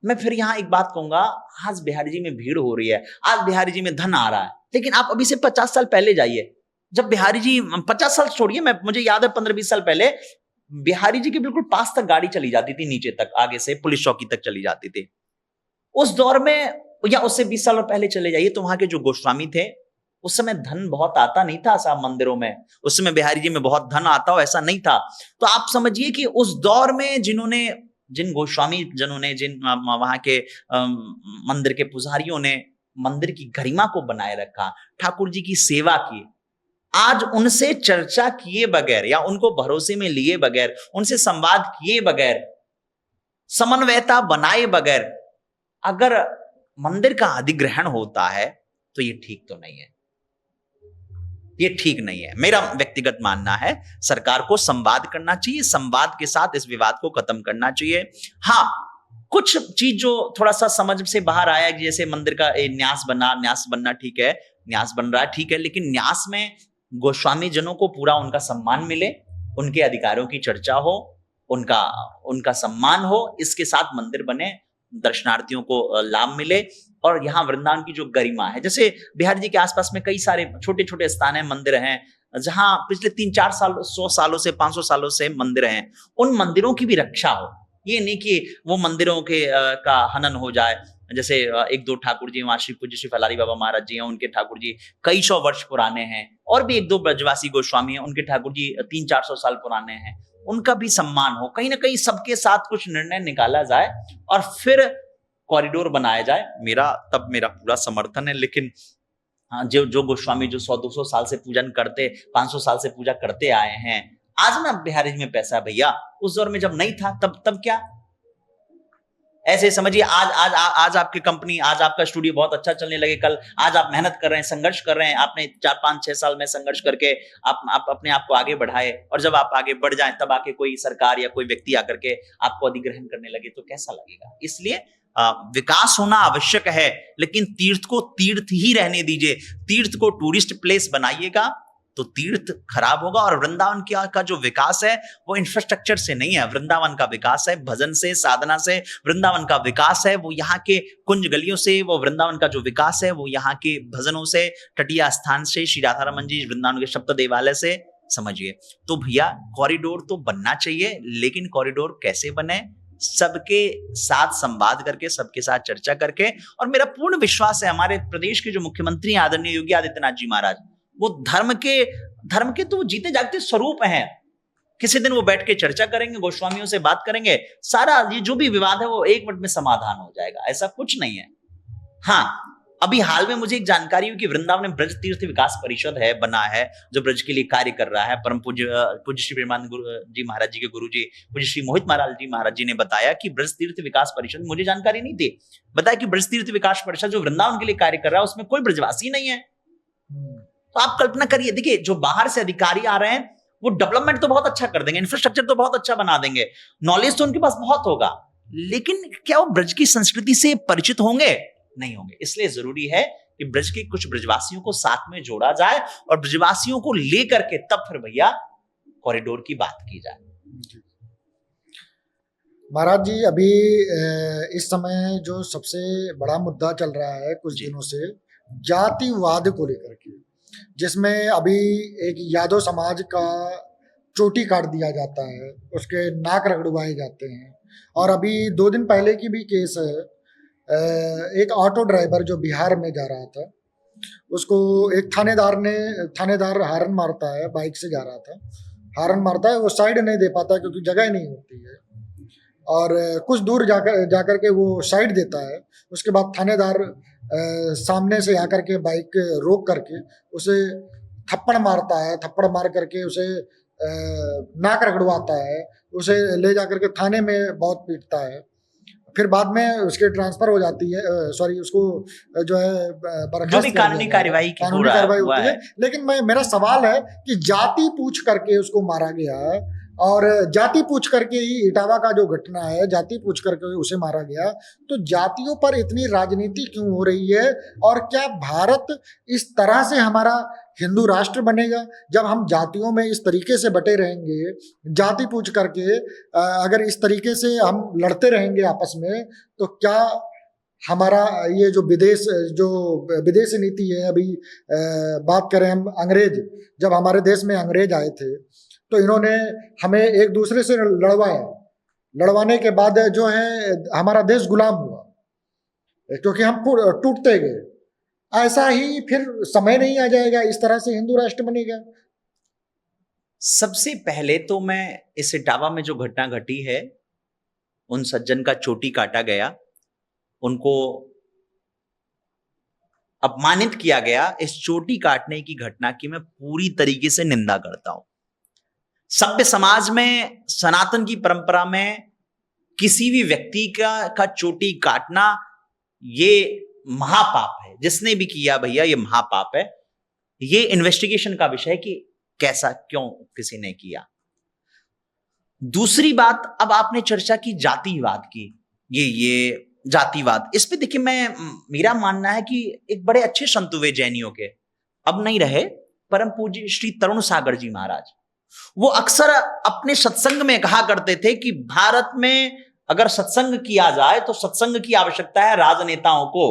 मैं फिर यहां एक बात कहूंगा, आज बिहारी जी में भीड़ हो रही है, आज बिहारी जी में धन आ रहा है, लेकिन आप अभी से 50 साल पहले जाइए, जब बिहारी जी, 50 साल छोड़िए, मुझे याद है 15-20 साल पहले बिहारी जी के बिल्कुल पास तक गाड़ी चली जाती थी, नीचे तक, आगे से पुलिस चौकी तक चली जाती थी। उस दौर में, या उससे 20 साल पहले चले जाइए, तो वहां के जो गोस्वामी थे, उस समय धन बहुत आता नहीं था साहब मंदिरों में। उस समय बिहारी जी में बहुत धन आता हो ऐसा नहीं था। तो आप समझिए कि उस दौर में जिन गोस्वामी जनों ने, जिन वहां के मंदिर के पुजारियों ने मंदिर की गरिमा को बनाए रखा, ठाकुर जी की सेवा की, आज उनसे चर्चा किए बगैर या उनको भरोसे में लिए बगैर, उनसे संवाद किए बगैर, समन्वयता बनाए बगैर अगर मंदिर का अधिग्रहण होता है तो ये ठीक तो नहीं है। ये ठीक नहीं है, मेरा व्यक्तिगत मानना है। सरकार को संवाद करना चाहिए, संवाद के साथ इस विवाद को खत्म करना चाहिए। हाँ, कुछ चीज जो थोड़ा सा समझ से बाहर आया, जैसे मंदिर का न्यास बनना ठीक है, न्यास बन रहा है ठीक है, लेकिन न्यास में गोस्वामी जनों को पूरा उनका सम्मान मिले, उनके अधिकारों की चर्चा हो, उनका सम्मान हो, इसके साथ मंदिर बने, दर्शनार्थियों को लाभ मिले। और यहाँ वृंदावन की जो गरिमा है, जैसे बिहार जी के आसपास में कई सारे छोटे छोटे स्थान है, मंदिर हैं, जहां पिछले 3-4 साल, 100 सालों से, 500 सालों से मंदिर हैं, उन मंदिरों की भी रक्षा हो। ये नहीं कि वो मंदिरों के का हनन हो जाए। जैसे 1-2 ठाकुर जी वहां, श्री पूज्य श्री फलारी बाबा महाराज जी हैं, उनके ठाकुर जी कई सौ वर्ष पुराने हैं, और भी 1-2 ब्रजवासी गोस्वामी हैं, उनके ठाकुर जी 300-400 साल पुराने हैं, उनका भी सम्मान हो। कहीं ना कहीं सबके साथ कुछ निर्णय निकाला जाए और फिर कॉरिडोर बनाया जाए, तब मेरा पूरा समर्थन है। लेकिन हाँ, जो गोस्वामी जो 100-200 साल से पूजन करते, 500 साल से पूजा करते आए हैं, आज ना बिहारी जी में पैसा भैया, उस दौर में जब नहीं था तब क्या? ऐसे समझिए, आज आपकी कंपनी, आज आपका स्टूडियो बहुत अच्छा चलने लगे, कल आज आप मेहनत कर रहे हैं, संघर्ष कर रहे हैं, आपने 4-5-6 साल में संघर्ष करके आप अपने आप को आगे बढ़ाए, और जब आप आगे बढ़ जाएं तब आके कोई सरकार या कोई व्यक्ति आकर के आपको अधिग्रहण करने लगे तो कैसा लगेगा? इसलिए विकास होना आवश्यक है, लेकिन तीर्थ को तीर्थ ही रहने दीजिए। तीर्थ को टूरिस्ट प्लेस बनाइएगा तो तीर्थ खराब होगा। और वृंदावन का जो विकास है वो इंफ्रास्ट्रक्चर से नहीं है, वृंदावन का विकास है भजन से, साधना से। वृंदावन का विकास है वो यहाँ के कुंज गलियों से, वो वृंदावन का जो विकास है वो यहाँ के भजनों से, तटीय स्थान से, श्री राधा रमन जी वृंदावन के सप्त देवालय से। समझिए, तो भैया कॉरिडोर तो बनना चाहिए, लेकिन कॉरिडोर कैसे बने? सबके साथ संवाद करके, सबके साथ चर्चा करके। और मेरा पूर्ण विश्वास है हमारे प्रदेश के जो मुख्यमंत्री हैं आदरणीय योगी आदित्यनाथ जी महाराज, वो धर्म के तो जीते जागते स्वरूप हैं। किसी दिन वो बैठ के चर्चा करेंगे, गोस्वामियों से बात करेंगे, सारा ये जो भी विवाद है वो एक मिनट में समाधान हो जाएगा, ऐसा कुछ नहीं है। हाँ, अभी हाल में मुझे एक जानकारी हुई कि वृंदावन में ब्रज तीर्थ विकास परिषद बना है, जो ब्रज के लिए कार्य कर रहा है। परम पूज्य श्री प्रेमानंद जी महाराज जी के गुरु जी पूज्य श्री मोहित महाराज जी महाराज जी ने बताया कि ब्रज तीर्थ विकास परिषद, मुझे जानकारी नहीं थी, बताया कि ब्रज तीर्थ विकास परिषद जो वृंदावन के लिए कार्य कर रहा है उसमें कोई ब्रजवासी नहीं है। तो आप कल्पना करिए, देखिए जो बाहर से अधिकारी आ रहे हैं वो डेवलपमेंट तो बहुत अच्छा कर देंगे, इंफ्रास्ट्रक्चर तो बहुत अच्छा बना देंगे, नॉलेज तो उनके पास बहुत होगा, लेकिन क्या वो ब्रज की संस्कृति से परिचित होंगे? नहीं होंगे। इसलिए जरूरी है कि ब्रज के कुछ ब्रजवासियों को साथ में जोड़ा जाए और ब्रजवासियों को लेकर के तब फिर भैया कॉरिडोर की बात की जाए।
महाराज जी, अभी इस समय जो सबसे बड़ा मुद्दा चल रहा है कुछ दिनों से, जातिवाद को लेकर के, जिसमें अभी एक यादव समाज का चोटी काट दिया जाता है, उसके नाक रगड़वाए जाते हैं। और अभी 2 दिन पहले की भी केस है, एक ऑटो ड्राइवर जो बिहार में जा रहा था, उसको एक थानेदार हारन मारता है, बाइक से जा रहा था, हारन मारता है, वो साइड नहीं दे पाता क्योंकि जगह नहीं होती है, और कुछ दूर जाकर के वो साइड देता है। उसके बाद थानेदार सामने से आकर के बाइक रोक करके उसे थप्पड़ मारता है, थप्पड़ मार करके उसे नाक रगड़वाता है, उसे ले जाकर के थाने में बहुत पीटता है। फिर बाद में उसके ट्रांसफर हो जाती है, सॉरी, उसको जो है बर्खास्त,
कानूनी कार्रवाई
होती है। लेकिन मेरा सवाल है कि जाति पूछ करके उसको मारा गया, और जाति पूछ करके ही इटावा का जो घटना है, जाति पूछ करके उसे मारा गया, तो जातियों पर इतनी राजनीति क्यों हो रही है? और क्या भारत इस तरह से हमारा हिंदू राष्ट्र बनेगा जब हम जातियों में इस तरीके से बटे रहेंगे? जाति पूछ करके अगर इस तरीके से हम लड़ते रहेंगे आपस में, तो क्या हमारा ये जो विदेशी नीति है, अभी बात करें हम, अंग्रेज, जब हमारे देश में अंग्रेज आए थे तो इन्होंने हमें एक दूसरे से लड़वाया, लड़वाने के बाद जो है हमारा देश गुलाम हुआ, क्योंकि हम टूटते गए। ऐसा ही फिर समय नहीं आ जाएगा, इस तरह से हिंदू राष्ट्र बनेगा।
सबसे पहले तो मैं इस इटावा में जो घटना घटी है, उन सज्जन का चोटी काटा गया, उनको अपमानित किया गया, इस चोटी काटने की घटना की मैं पूरी तरीके से निंदा करता हूं। सभ्य समाज में, सनातन की परंपरा में किसी भी व्यक्ति का चोटी काटना ये महापाप है। जिसने भी किया भैया ये महापाप है। ये इन्वेस्टिगेशन का विषय है कि कैसा, क्यों किसी ने किया। दूसरी बात, अब आपने चर्चा की जातिवाद की, ये जातिवाद, इस पे देखिए मेरा मानना है कि एक बड़े अच्छे संत हुए जैनियों के, अब नहीं रहे, परम पूज्य श्री तरुण सागर जी महाराज, वो अक्सर अपने सत्संग में कहा करते थे कि भारत में अगर सत्संग किया जाए तो सत्संग की आवश्यकता है राजनेताओं को,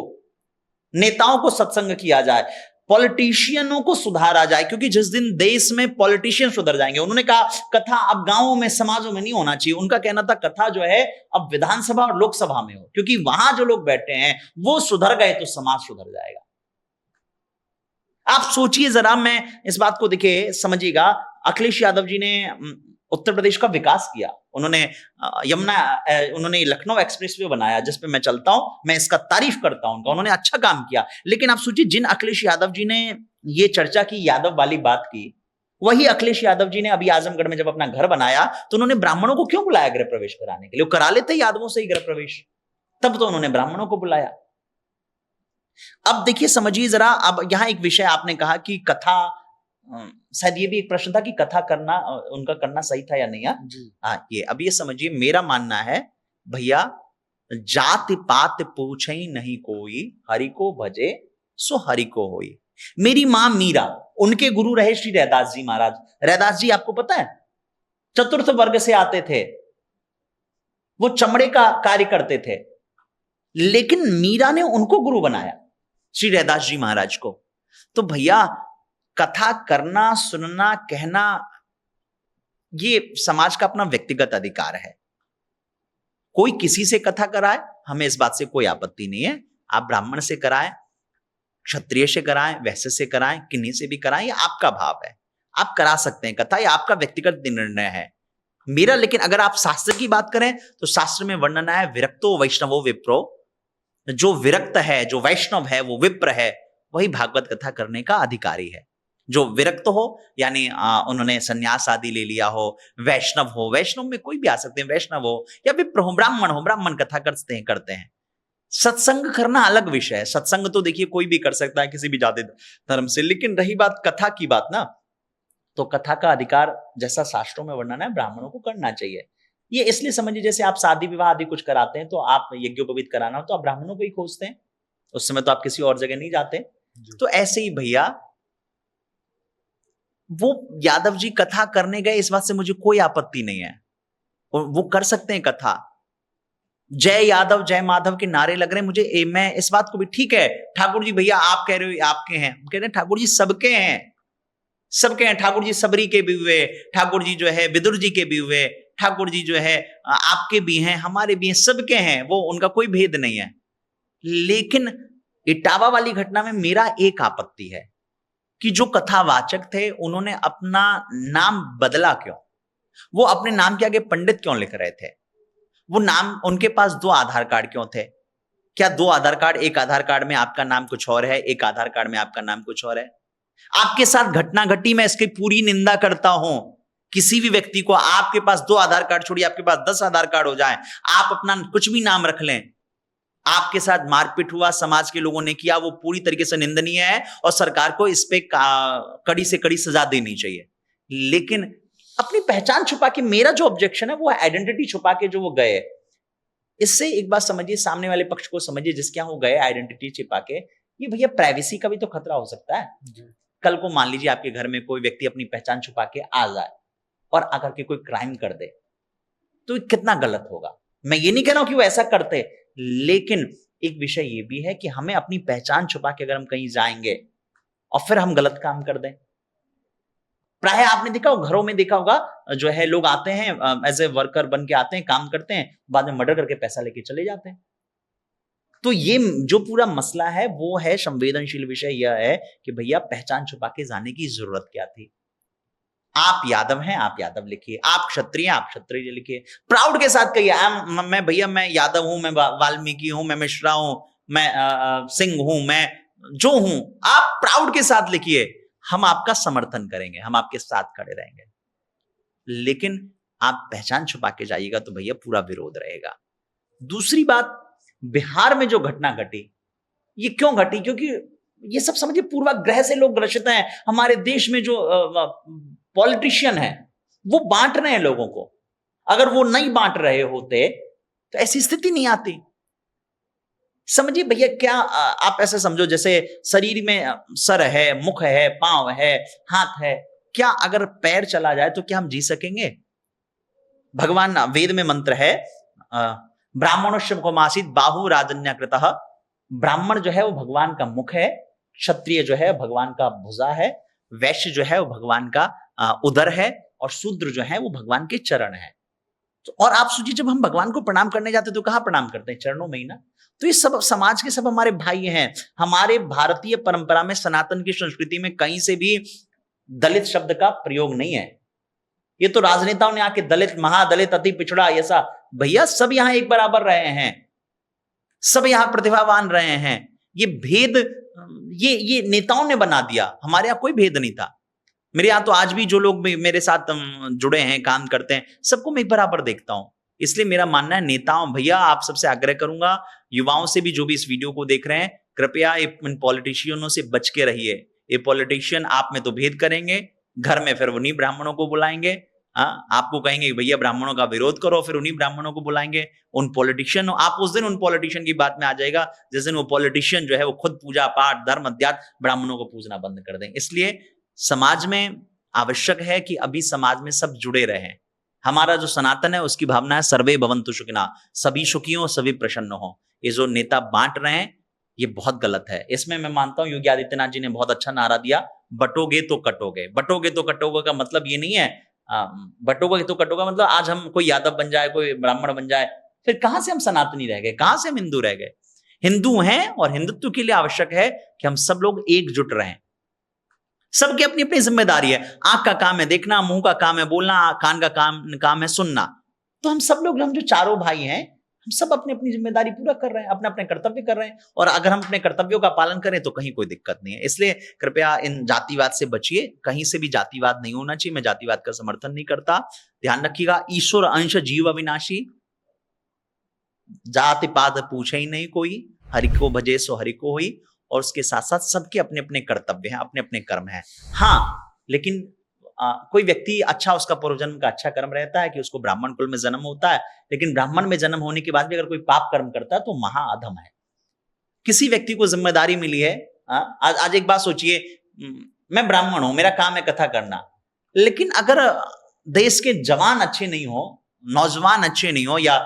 नेताओं को सत्संग किया जाए, पॉलिटिशियनों को सुधारा जाए, क्योंकि जिस दिन देश में पॉलिटिशियन सुधर जाएंगे, उन्होंने कहा कथा अब गांवों में, समाजों में नहीं होना चाहिए। उनका कहना था कथा जो है अब विधानसभा और लोकसभा में हो, क्योंकि वहां जो लोग बैठे हैं वो सुधर गए तो समाज सुधर जाएगा। आप सोचिए जरा, मैं इस बात को देखिए, समझिएगा। अखिलेश यादव जी ने उत्तर प्रदेश का विकास किया, उन्होंने उन्होंने लखनऊ एक्सप्रेसवे बनाया जिस पे मैं चलता हूं, मैं इसका तारीफ करता हूं उनका, उन्होंने अच्छा काम किया। लेकिन आप सोचिए, जिन अखिलेश यादव जी ने ये चर्चा की, यादव वाली बात की, वही अखिलेश यादव जी ने अभी आजमगढ़ में जब अपना घर बनाया तो उन्होंने ब्राह्मणों को क्यों बुलाया गृह प्रवेश कराने के लिए? वो करा लेते यादवों से ही गृह प्रवेश, तब तो उन्होंने ब्राह्मणों को बुलाया। अब देखिए, समझिए जरा, अब यहां एक विषय आपने कहा कि कथा, शायद ये भी एक प्रश्न था कि कथा करना, उनका करना सही था या नहीं। हाँ, ये अब ये समझिए, मेरा मानना है भैया, जात पात पूछे ही नहीं कोई, हरि को भजे सो हरि को होई। मेरी मां मीरा, उनके गुरु रहे श्री रैदास जी महाराज। रैदास जी आपको पता है चतुर्थ वर्ग से आते थे, वो चमड़े का कार्य करते थे, लेकिन मीरा ने उनको गुरु बनाया, श्री रैदास जी महाराज को। तो भैया, कथा करना, सुनना, कहना, ये समाज का अपना व्यक्तिगत अधिकार है। कोई किसी से कथा कराए, हमें इस बात से कोई आपत्ति नहीं है। आप ब्राह्मण से कराएं, क्षत्रिय से कराएं, वैश्य से कराएं, किन्हीं से भी कराएं, ये आपका भाव है, आप करा सकते हैं कथा, ये आपका व्यक्तिगत निर्णय है। मेरा, लेकिन अगर आप शास्त्र की बात करें तो शास्त्र में वर्णन है विरक्तो वैष्णवो विप्रो, जो विरक्त है, जो वैष्णव है, वो विप्र है, वही भागवत कथा करने का अधिकारी है। जो विरक्त हो, यानी उन्होंने सन्यास आदि ले लिया हो, वैष्णव हो, वैष्णव में कोई भी आ सकते हैं, वैष्णव हो या विप्र हो, ब्राह्मण हो, ब्राह्मण कथा करते हैं। सत्संग करना अलग विषय है। सत्संग तो देखिए कोई भी कर सकता है किसी भी जाति धर्म से, लेकिन रही बात कथा की बात ना, तो कथा का अधिकार जैसा शास्त्रों में वर्णन है ब्राह्मणों को करना चाहिए। ये इसलिए समझिए, जैसे आप शादी विवाह आदि कुछ कराते हैं तो आप यज्ञोपवीत कराना हो तो आप ब्राह्मणों को ही खोजते हैं, उस समय तो आप किसी और जगह नहीं जाते। तो ऐसे ही भैया, वो यादव जी कथा करने गए, इस बात से मुझे कोई आपत्ति नहीं है, वो कर सकते हैं कथा। जय यादव जय माधव के नारे लग रहे हैं, मुझे मैं इस बात को भी, ठीक है ठाकुर जी भैया आप कह रहे हो आपके हैं, कह रहे हैं ठाकुर जी सबके हैं, सबके हैं। ठाकुर जी सबरी के भी हुए, ठाकुर जी जो है विदुर जी के भी हुए, ठाकुर जी जो है आपके भी हैं, हमारे भी हैं, सबके हैं, वो उनका कोई भेद नहीं है। लेकिन इटावा वाली घटना में मेरा एक आपत्ति है कि जो कथावाचक थे उन्होंने अपना नाम बदला क्यों? वो अपने नाम के आगे पंडित क्यों लिख रहे थे? वो नाम, उनके पास 2 आधार कार्ड क्यों थे? क्या 2 आधार कार्ड, एक आधार कार्ड में आपका नाम कुछ और है, एक आधार कार्ड में आपका नाम कुछ और है? आपके साथ घटना घटी, मैं इसकी पूरी निंदा करता हूं। किसी भी व्यक्ति को, आपके पास 2 आधार कार्ड छोड़िए, आपके पास 10 आधार कार्ड हो जाए, आप अपना कुछ भी नाम रख लें, आपके साथ मारपीट हुआ, समाज के लोगों ने किया, वो पूरी तरीके से निंदनीय है और सरकार को इस पे कड़ी से कड़ी सजा देनी चाहिए। लेकिन अपनी पहचान छुपा के, मेरा जो ऑब्जेक्शन है वो आइडेंटिटी छुपा के जो वो गए, इससे एक बात समझिए, सामने वाले पक्ष को समझिए, जिसके यहां वो गए आइडेंटिटी छिपा के, ये भैया प्राइवेसी का भी तो खतरा हो सकता है। कल को मान लीजिए आपके घर में कोई व्यक्ति अपनी पहचान छुपा के आ जाए और आकर के कोई क्राइम कर दे, तो कितना गलत होगा। मैं ये नहीं कह रहा हूं कि वो ऐसा करते, लेकिन एक विषय ये भी है कि हमें अपनी पहचान छुपा के अगर हम कहीं जाएंगे और फिर हम गलत काम कर दें, प्राय आपने देखा होगा, घरों में देखा होगा, जो है लोग आते हैं एज ए वर्कर बन के आते हैं, काम करते हैं, बाद में मर्डर करके पैसा लेके चले जाते हैं। तो ये जो पूरा मसला है वो है, संवेदनशील विषय यह है कि भैया पहचान छुपा के जाने की जरूरत क्या थी। आप यादव हैं, आप यादव लिखिए, आप क्षत्रिय, आप क्षत्रिय लिखिए, प्राउड के साथ कहिए मैं भैया मैं यादव हूं, मैं वाल्मीकि हूं, मैं मिश्रा हूं, मैं सिंह हूं, मैं जो हूं, आप प्राउड के साथ लिखिए, हम आपका समर्थन करेंगे, हम आपके साथ खड़े रहेंगे। लेकिन आप पहचान छुपा के जाइएगा तो भैया पूरा विरोध रहेगा। दूसरी बात, बिहार में जो घटना घटी, ये क्यों घटी? क्योंकि ये सब समझिए पूर्वाग्रह से लोग ग्रसित हैं। हमारे देश में जो पॉलिटिशियन है वो बांट रहे हैं लोगों को। अगर वो नहीं बांट रहे होते तो ऐसी स्थिति नहीं आती। समझिए भैया, क्या आप ऐसे समझो जैसे शरीर में सर है, मुख है, पांव है, हाथ है, क्या अगर पैर चला जाए तो क्या हम जी सकेंगे? भगवान वेद में मंत्र है, ब्राह्मणोश्य मुखमासीत बाहु राजन्यकृतः। ब्राह्मण जो है वो भगवान का मुख है, क्षत्रिय जो है भगवान का भुजा है, वैश्य जो है वो भगवान का उदर है, और शूद्र जो है वो भगवान के चरण है। तो और आप सोचिए, जब हम भगवान को प्रणाम करने जाते तो कहां प्रणाम करते हैं? चरणों में ही ना। तो ये सब समाज के सब हमारे भाई हैं। हमारे भारतीय परंपरा में, सनातन की संस्कृति में कहीं से भी दलित शब्द का प्रयोग नहीं है। ये तो राजनेताओं ने आके दलित, महादलित, अति पिछड़ा, ऐसा, भैया सब यहां एक बराबर रहे हैं, सब यहां प्रतिभावान रहे हैं। ये भेद ये नेताओं ने बना दिया, हमारे यहां कोई भेद नहीं था। मेरे यहां तो आज भी जो लोग मेरे साथ जुड़े हैं, काम करते हैं, सबको मैं एक बराबर देखता हूं। इसलिए मेरा मानना है, नेताओं भैया आप सबसे आग्रह करूंगा, युवाओं से भी जो भी इस वीडियो को देख रहे हैं, कृपया इन पॉलिटिशियनों से बच के रहिए। ये पॉलिटिशियन आप में तो भेद करेंगे, घर में फिर उन्हीं ब्राह्मणों को बुलाएंगे, आपको कहेंगे भैया ब्राह्मणों का विरोध करो, फिर उन्हीं ब्राह्मणों को बुलाएंगे। उन पॉलिटिशियन, आप उस दिन उन पॉलिटिशियन की बात में आ जाएगा जिस दिन वो पॉलिटिशियन जो है वो खुद पूजा पाठ, धर्म, अध्यात्म, ब्राह्मणों को पूजना बंद कर दें। इसलिए समाज में आवश्यक है कि अभी समाज में सब जुड़े रहें। हमारा जो सनातन है उसकी भावना है सर्वे भवन्तु सुखिनः, सभी सुखी हो, सभी प्रसन्न हो। ये जो नेता बांट रहे हैं ये बहुत गलत है। इसमें मैं मानता हूं योगी आदित्यनाथ जी ने बहुत अच्छा नारा दिया, बटोगे तो कटोगे। बटोगे तो कटोगे का मतलब ये नहीं है, बटोगे तो कटोगे मतलब आज हम कोई यादव बन जाए, कोई ब्राह्मण बन जाए, फिर कहां से हम सनातनी रह गए, कहां से हम हिंदू रह गए? हिंदू हैं और हिंदुत्व के लिए आवश्यक है कि हम सब लोग एकजुट रहें। सबकी अपनी अपनी जिम्मेदारी है। आंख का काम है देखना, मुंह का काम है बोलना, कान का काम है सुनना। तो हम सब लोग, हम जो चारों भाई हैं, हम सब अपनी अपनी जिम्मेदारी पूरा कर रहे हैं, अपने अपने कर्तव्य कर रहे हैं। और अगर हम अपने कर्तव्यों का पालन करें तो कहीं कोई दिक्कत नहीं है। इसलिए कृपया इन जातिवाद से बचिए, कहीं से भी जातिवाद नहीं होना चाहिए। मैं जातिवाद का समर्थन नहीं करता। ध्यान रखिएगा, ईश्वर अंश जीव अविनाशी, जाति पात पूछे ही नहीं कोई, हरि को भजे सो हरि को होई। और उसके साथ साथ सबके अपने अपने कर्तव्य हैं, अपने अपने कर्म हैं। हाँ, लेकिन कोई व्यक्ति अच्छा, उसका पूर्वजन्म का अच्छा कर्म रहता है कि उसको ब्राह्मण कुल में जन्म होता है, लेकिन ब्राह्मण में जन्म होने के बाद भी अगर कोई पाप कर्म करता है तो महाअधम है। किसी व्यक्ति को जिम्मेदारी मिली है, आज एक बात सोचिए, मैं ब्राह्मण हूं, मेरा काम है कथा करना, लेकिन अगर देश के जवान अच्छे नहीं हो, नौजवान अच्छे नहीं हो, या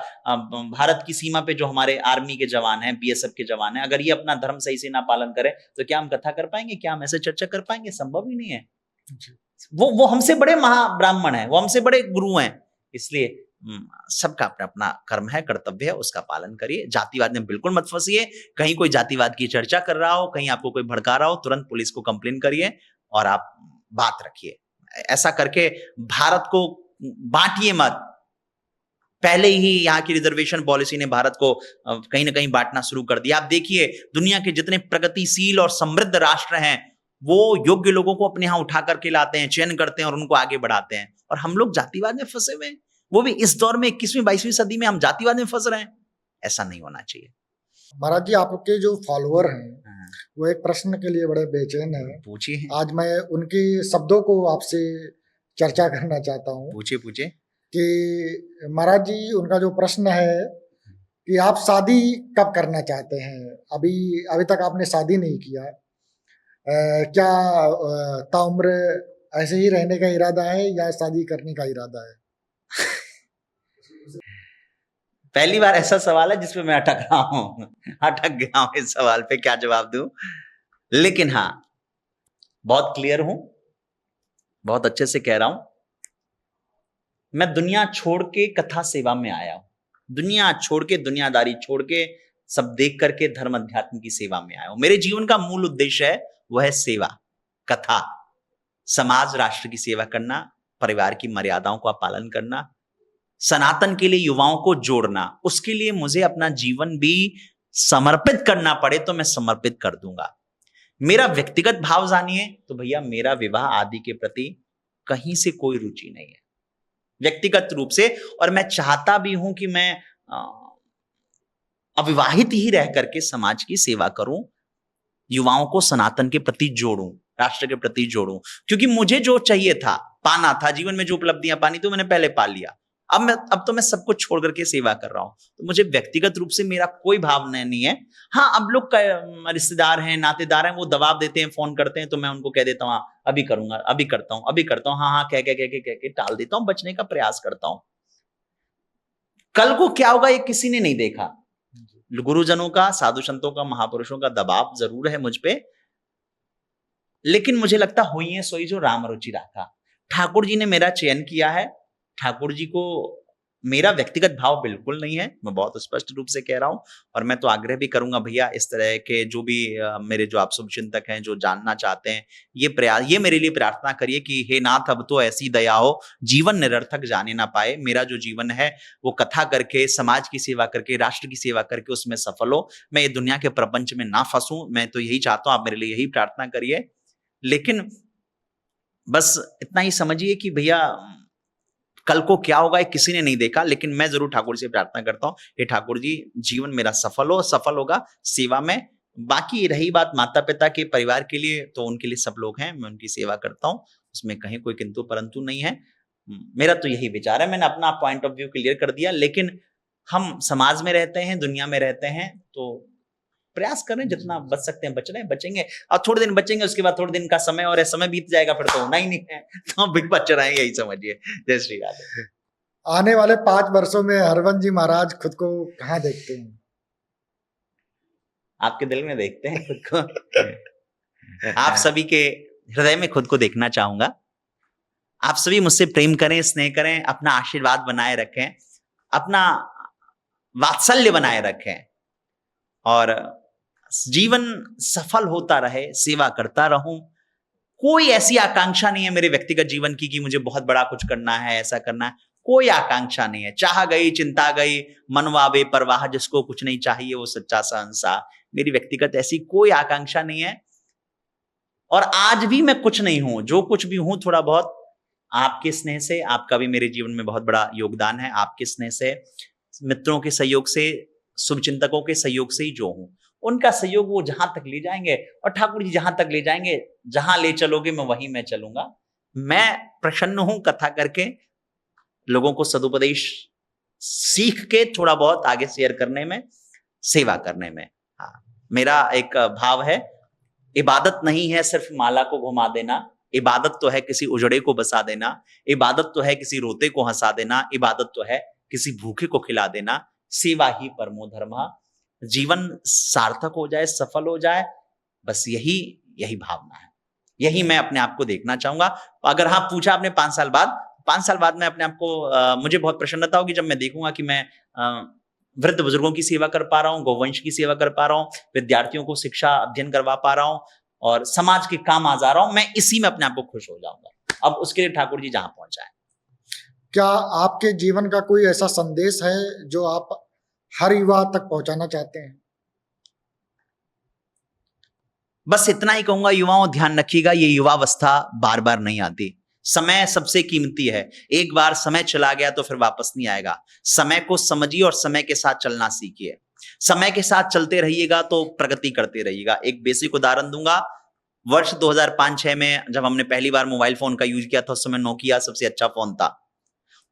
भारत की सीमा पे जो हमारे आर्मी के जवान हैं, बीएसएफ के जवान हैं, अगर ये अपना धर्म सही से ना पालन करें तो क्या हम कथा कर पाएंगे? क्या हम ऐसे चर्चा कर पाएंगे? संभव ही नहीं है। वो हमसे बड़े महाब्राह्मण हैं, वो हमसे बड़े गुरु हैं। इसलिए सबका अपना अपना कर्म है, कर्तव्य है, उसका पालन करिए। जातिवाद में बिल्कुल मत फंसिए। कहीं कोई जातिवाद की चर्चा कर रहा हो, कहीं आपको कोई भड़का रहा हो, तुरंत पुलिस को कंप्लेन करिए और आप बात रखिए। ऐसा करके भारत को बांटिए मत। पहले ही यहाँ की रिजर्वेशन पॉलिसी ने भारत को कहीं ना कहीं बांटना शुरू कर दिया। आप देखिए, दुनिया के जितने प्रगतिशील और समृद्ध राष्ट्र हैं वो योग्य लोगों को अपने यहाँ उठा करके लाते हैं, चयन करते हैं और उनको आगे बढ़ाते हैं। और हम लोग जातिवाद में फंसे हुए हैं, वो भी इस दौर में 21वीं 22वीं सदी में हम जातिवाद में फंस रहे हैं। ऐसा नहीं होना चाहिए।
महाराज जी, आपके जो फॉलोअर हैं वो एक प्रश्न के लिए बड़े बेचैन है।
पूछिए।
आज मैं उनके शब्दों को आपसे चर्चा करना चाहता हूँ।
पूछिए।
कि महाराज जी, उनका जो प्रश्न है कि आप शादी कब करना चाहते हैं? अभी तक आपने शादी नहीं किया, क्या ताउम्र ऐसे ही रहने का इरादा है या शादी करने का इरादा है?
पहली बार ऐसा सवाल है जिसपे मैं अटक रहा हूं, अटक गया हूं इस सवाल पे, क्या जवाब दूं। लेकिन हाँ, बहुत क्लियर हूं, बहुत अच्छे से कह रहा हूं, मैं दुनिया छोड़ के कथा सेवा में आया हूं, दुनिया छोड़ के, दुनियादारी छोड़ के, सब देख करके धर्म अध्यात्म की सेवा में आया हूं। मेरे जीवन का मूल उद्देश्य है वह है सेवा, कथा, समाज राष्ट्र की सेवा करना, परिवार की मर्यादाओं का पालन करना, सनातन के लिए युवाओं को जोड़ना। उसके लिए मुझे अपना जीवन भी समर्पित करना पड़े तो मैं समर्पित कर दूंगा। मेरा व्यक्तिगत भाव जानिए तो भैया मेरा विवाह आदि के प्रति कहीं से कोई रुचि नहीं है व्यक्तिगत रूप से, और मैं चाहता भी हूं कि मैं अविवाहित ही रह करके समाज की सेवा करूं, युवाओं को सनातन के प्रति जोड़ूं, राष्ट्र के प्रति जोड़ूं, क्योंकि मुझे जो चाहिए था, पाना था, जीवन में जो उपलब्धियां पानी तो मैंने पहले पा लिया। अब तो मैं सब कुछ छोड़ करके सेवा कर रहा हूं, तो मुझे व्यक्तिगत रूप से मेरा कोई भाव नहीं है। हाँ, अब लोग रिश्तेदार हैं, नातेदार हैं, वो दबाव देते हैं, फोन करते हैं, तो मैं उनको कह देता हूँ अभी करूंगा, अभी करता हूँ, अभी करता हूँ, हाँ हाँ कह के टाल देता हूँ, बचने का प्रयास करता हूँ। कल को क्या होगा ये किसी ने नहीं देखा। गुरुजनों का, साधु संतों का, महापुरुषों का दबाव जरूर है मुझ पे, लेकिन मुझे लगता हुई है सोई जो राम रुचि रखा। ठाकुर जी ने मेरा चयन किया है। ठाकुर जी को मेरा व्यक्तिगत भाव बिल्कुल नहीं है, मैं बहुत स्पष्ट रूप से कह रहा हूं, और मैं तो आग्रह भी करूंगा भैया, इस तरह के जो भी मेरे जो आप शुभचिंतक हैं, जो जानना चाहते हैं, ये मेरे लिए प्रार्थना करिए कि हे नाथ, अब तो ऐसी दया हो, जीवन निरर्थक जाने ना पाए। मेरा जो जीवन है वो कथा करके, समाज की सेवा करके, राष्ट्र की सेवा करके उसमें सफल हो, मैं ये दुनिया के प्रपंच में ना फंसूं। मैं तो यही चाहता हूं, आप मेरे लिए यही प्रार्थना करिए। लेकिन बस इतना ही समझिए कि भैया कल को क्या होगा किसी ने नहीं देखा, लेकिन मैं जरूर ठाकुर से प्रार्थना करता हूं, हे ठाकुर जी, जीवन मेरा सफल होगा सेवा में। बाकी रही बात माता पिता के, परिवार के लिए, तो उनके लिए सब लोग हैं, मैं उनकी सेवा करता हूं, उसमें कहीं कोई किंतु परंतु नहीं है। मेरा तो यही विचार है। मैंने अपना पॉइंट ऑफ व्यू क्लियर कर दिया, लेकिन हम समाज में रहते हैं, दुनिया में रहते हैं, तो प्रयास करें जितना बच सकते हैं, बच रहे हैं, बचेंगे, और थोड़े दिन बचेंगे, उसके बाद थोड़े दिन का समय और समय बीत जाएगा, फिर तो होना ही नहीं है, तो हम भी बच रहे हैं, यही समझिए। जय श्री राधे।
आने वाले 5 वर्षों में हरवंश जी महाराज खुद को कहाँ देखते हैं?
आपके दिल में देखते हैं खुद को। आप सभी के हृदय में खुद को देखना चाहूंगा। आप सभी मुझसे प्रेम करें, स्नेह करें, अपना आशीर्वाद बनाए रखें, अपना वात्सल्य बनाए रखें, और जीवन सफल होता रहे, सेवा करता रहूं। कोई ऐसी आकांक्षा नहीं है मेरे व्यक्तिगत जीवन की कि मुझे बहुत बड़ा कुछ करना है, ऐसा करना है, कोई आकांक्षा नहीं है। चाह गई, चिंता गई, मनवा बेपरवाह, जिसको कुछ नहीं चाहिए वो सच्चा सहंसा। मेरी व्यक्तिगत ऐसी कोई आकांक्षा नहीं है, और आज भी मैं कुछ नहीं हूं, जो कुछ भी हूं थोड़ा बहुत आपके स्नेह से। आपका भी मेरे जीवन में बहुत बड़ा योगदान है, आपके स्नेह से, मित्रों के सहयोग से, शुभचिंतकों के सहयोग से ही जो हूं। उनका सहयोग वो जहां तक ले जाएंगे, और ठाकुर जी जहां तक ले जाएंगे, जहां ले चलोगे मैं वहीं मैं चलूंगा। मैं प्रसन्न हूं कथा करके, लोगों को सदुपदेश सीख के थोड़ा बहुत आगे शेयर करने में, सेवा करने में। हाँ, मेरा एक भाव है, इबादत नहीं है सिर्फ माला को घुमा देना, इबादत तो है किसी उजड़े को बसा देना, इबादत तो है किसी रोते को हंसा देना, इबादत तो है किसी भूखे को खिला देना। सेवा ही परमो धर्मः। जीवन सार्थक हो जाए, सफल हो जाए, बस यही भावना है, यही मैं अपने आप को देखना चाहूंगा। अगर हाँ पूछा आपने 5 साल बाद मैं अपने आप को, मुझे बहुत प्रसन्नता होगी जब मैं देखूंगा कि मैं वृद्ध बुजुर्गों की सेवा कर पा रहा हूँ, गौवंश की सेवा कर पा रहा हूँ, विद्यार्थियों को शिक्षा अध्ययन करवा पा रहा हूँ, और समाज के काम आ जा रहा हूं। मैं इसी में अपने आप को खुश हो जाऊंगा। अब उसके लिए ठाकुर जी जहां पहुंचाए।
क्या आपके जीवन का कोई ऐसा संदेश है जो आप हर युवा तक पहुंचाना चाहते हैं?
बस इतना ही कहूंगा, युवाओं ध्यान रखिएगा, ये युवावस्था बार बार नहीं आती। समय सबसे कीमती है, एक बार समय चला गया तो फिर वापस नहीं आएगा। समय को समझिए और समय के साथ चलना सीखिए। समय के साथ चलते रहिएगा तो प्रगति करते रहिएगा। एक बेसिक उदाहरण दूंगा, वर्ष 2005-6 में जब हमने पहली बार मोबाइल फोन का यूज किया था, उस समय नोकिया सबसे अच्छा फोन था,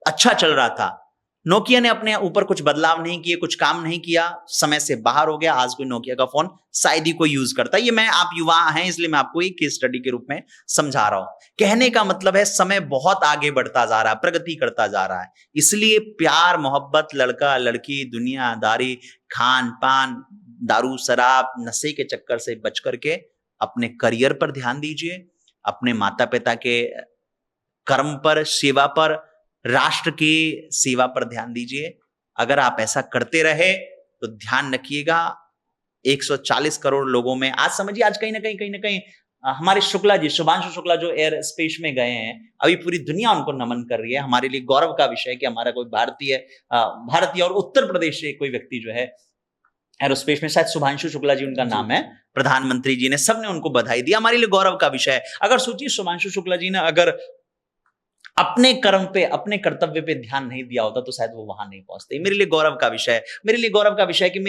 अच्छा चल रहा था। नोकिया ने अपने ऊपर कुछ बदलाव नहीं किए, कुछ काम नहीं किया, समय से बाहर हो गया। आज कोई नोकिया का फोन शायद ही कोई यूज करता है। ये मैं, आप युवा हैं इसलिए मैं आपको एक केस स्टडी के रूप में समझा रहा हूं। कहने का मतलब है समय बहुत आगे बढ़ता जा रहा है, प्रगति करता जा रहा है। इसलिए प्यार मोहब्बत, लड़का लड़की, दुनियादारी, खान पान, दारू शराब, नशे के चक्कर से बच करके अपने करियर पर ध्यान दीजिए, अपने माता पिता के कर्म पर, सेवा पर, राष्ट्र की सेवा पर ध्यान दीजिए। अगर आप ऐसा करते रहे तो ध्यान रखिएगा 140 करोड़ लोगों में, आज समझिए, आज कहीं ना कहीं हमारे शुक्ला जी, शुभांशु शुक्ला जो एयर स्पेस में गए हैं, अभी पूरी दुनिया उनको नमन कर रही है। हमारे लिए गौरव का विषय है कि हमारा कोई भारतीय और उत्तर प्रदेश से कोई व्यक्ति जो है एरोस्पेस में, शायद शुभांशु शुक्ला जी उनका नाम है, प्रधानमंत्री जी ने, सबने उनको बधाई दी। हमारे लिए गौरव का विषय है। अगर सोचिए शुभांशु शुक्ला जी ने अगर अपने कर्म पे, अपने कर्तव्य पे ध्यान नहीं दिया होता तो शायद वो वहां नहीं पहुंचते। मेरे लिए गौरव का विषय है। मेरे लिए गौरव का विषय है कि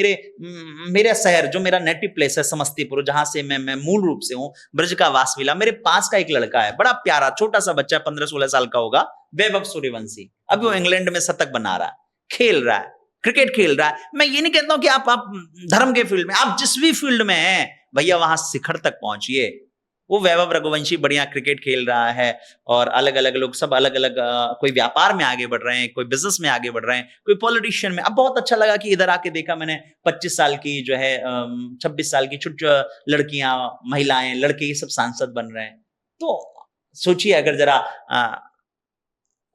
मेरा शहर, जो मेरा नेटिव प्लेस है समस्तीपुर, जहां से मैं मूल रूप से हूं, ब्रज का वासविला, मेरे पास का एक लड़का है, बड़ा प्यारा छोटा सा बच्चा, 15-16 साल का होगा, वैभव सूर्यवंशी। अभी वो इंग्लैंड में शतक बना रहा है, खेल रहा है, क्रिकेट खेल रहा है। मैं ये नहीं कहता हूं कि आप धर्म के फील्ड में, आप जिस भी फील्ड में हैं भैया, वहां शिखर तक पहुंचिए। वो वैभव रघुवंशी बढ़िया क्रिकेट खेल रहा है, और अलग अलग लोग सब अलग अलग, कोई व्यापार में आगे बढ़ रहे हैं, कोई बिजनेस में आगे बढ़ रहे हैं, कोई पॉलिटिशियन में। अब बहुत अच्छा लगा कि इधर आके देखा मैंने 25 साल की जो है 26 साल की छोटी लड़कियां, महिलाएं, लड़के, सब सांसद बन रहे हैं। तो सोचिए, अगर जरा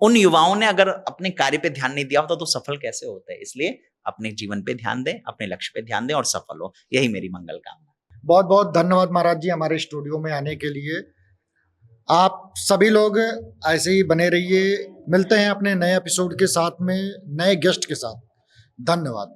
उन युवाओं ने अगर अपने कार्य पे ध्यान नहीं दिया होता तो सफल कैसे होते हैं। इसलिए अपने जीवन पे ध्यान दें, अपने लक्ष्य पे ध्यान दें और सफल हो। यही मेरी मंगल कामना।
बहुत बहुत धन्यवाद महाराज जी हमारे स्टूडियो में आने के लिए। आप सभी लोग ऐसे ही बने रहिए। मिलते हैं अपने नए एपिसोड के साथ में, नए गेस्ट के साथ। धन्यवाद।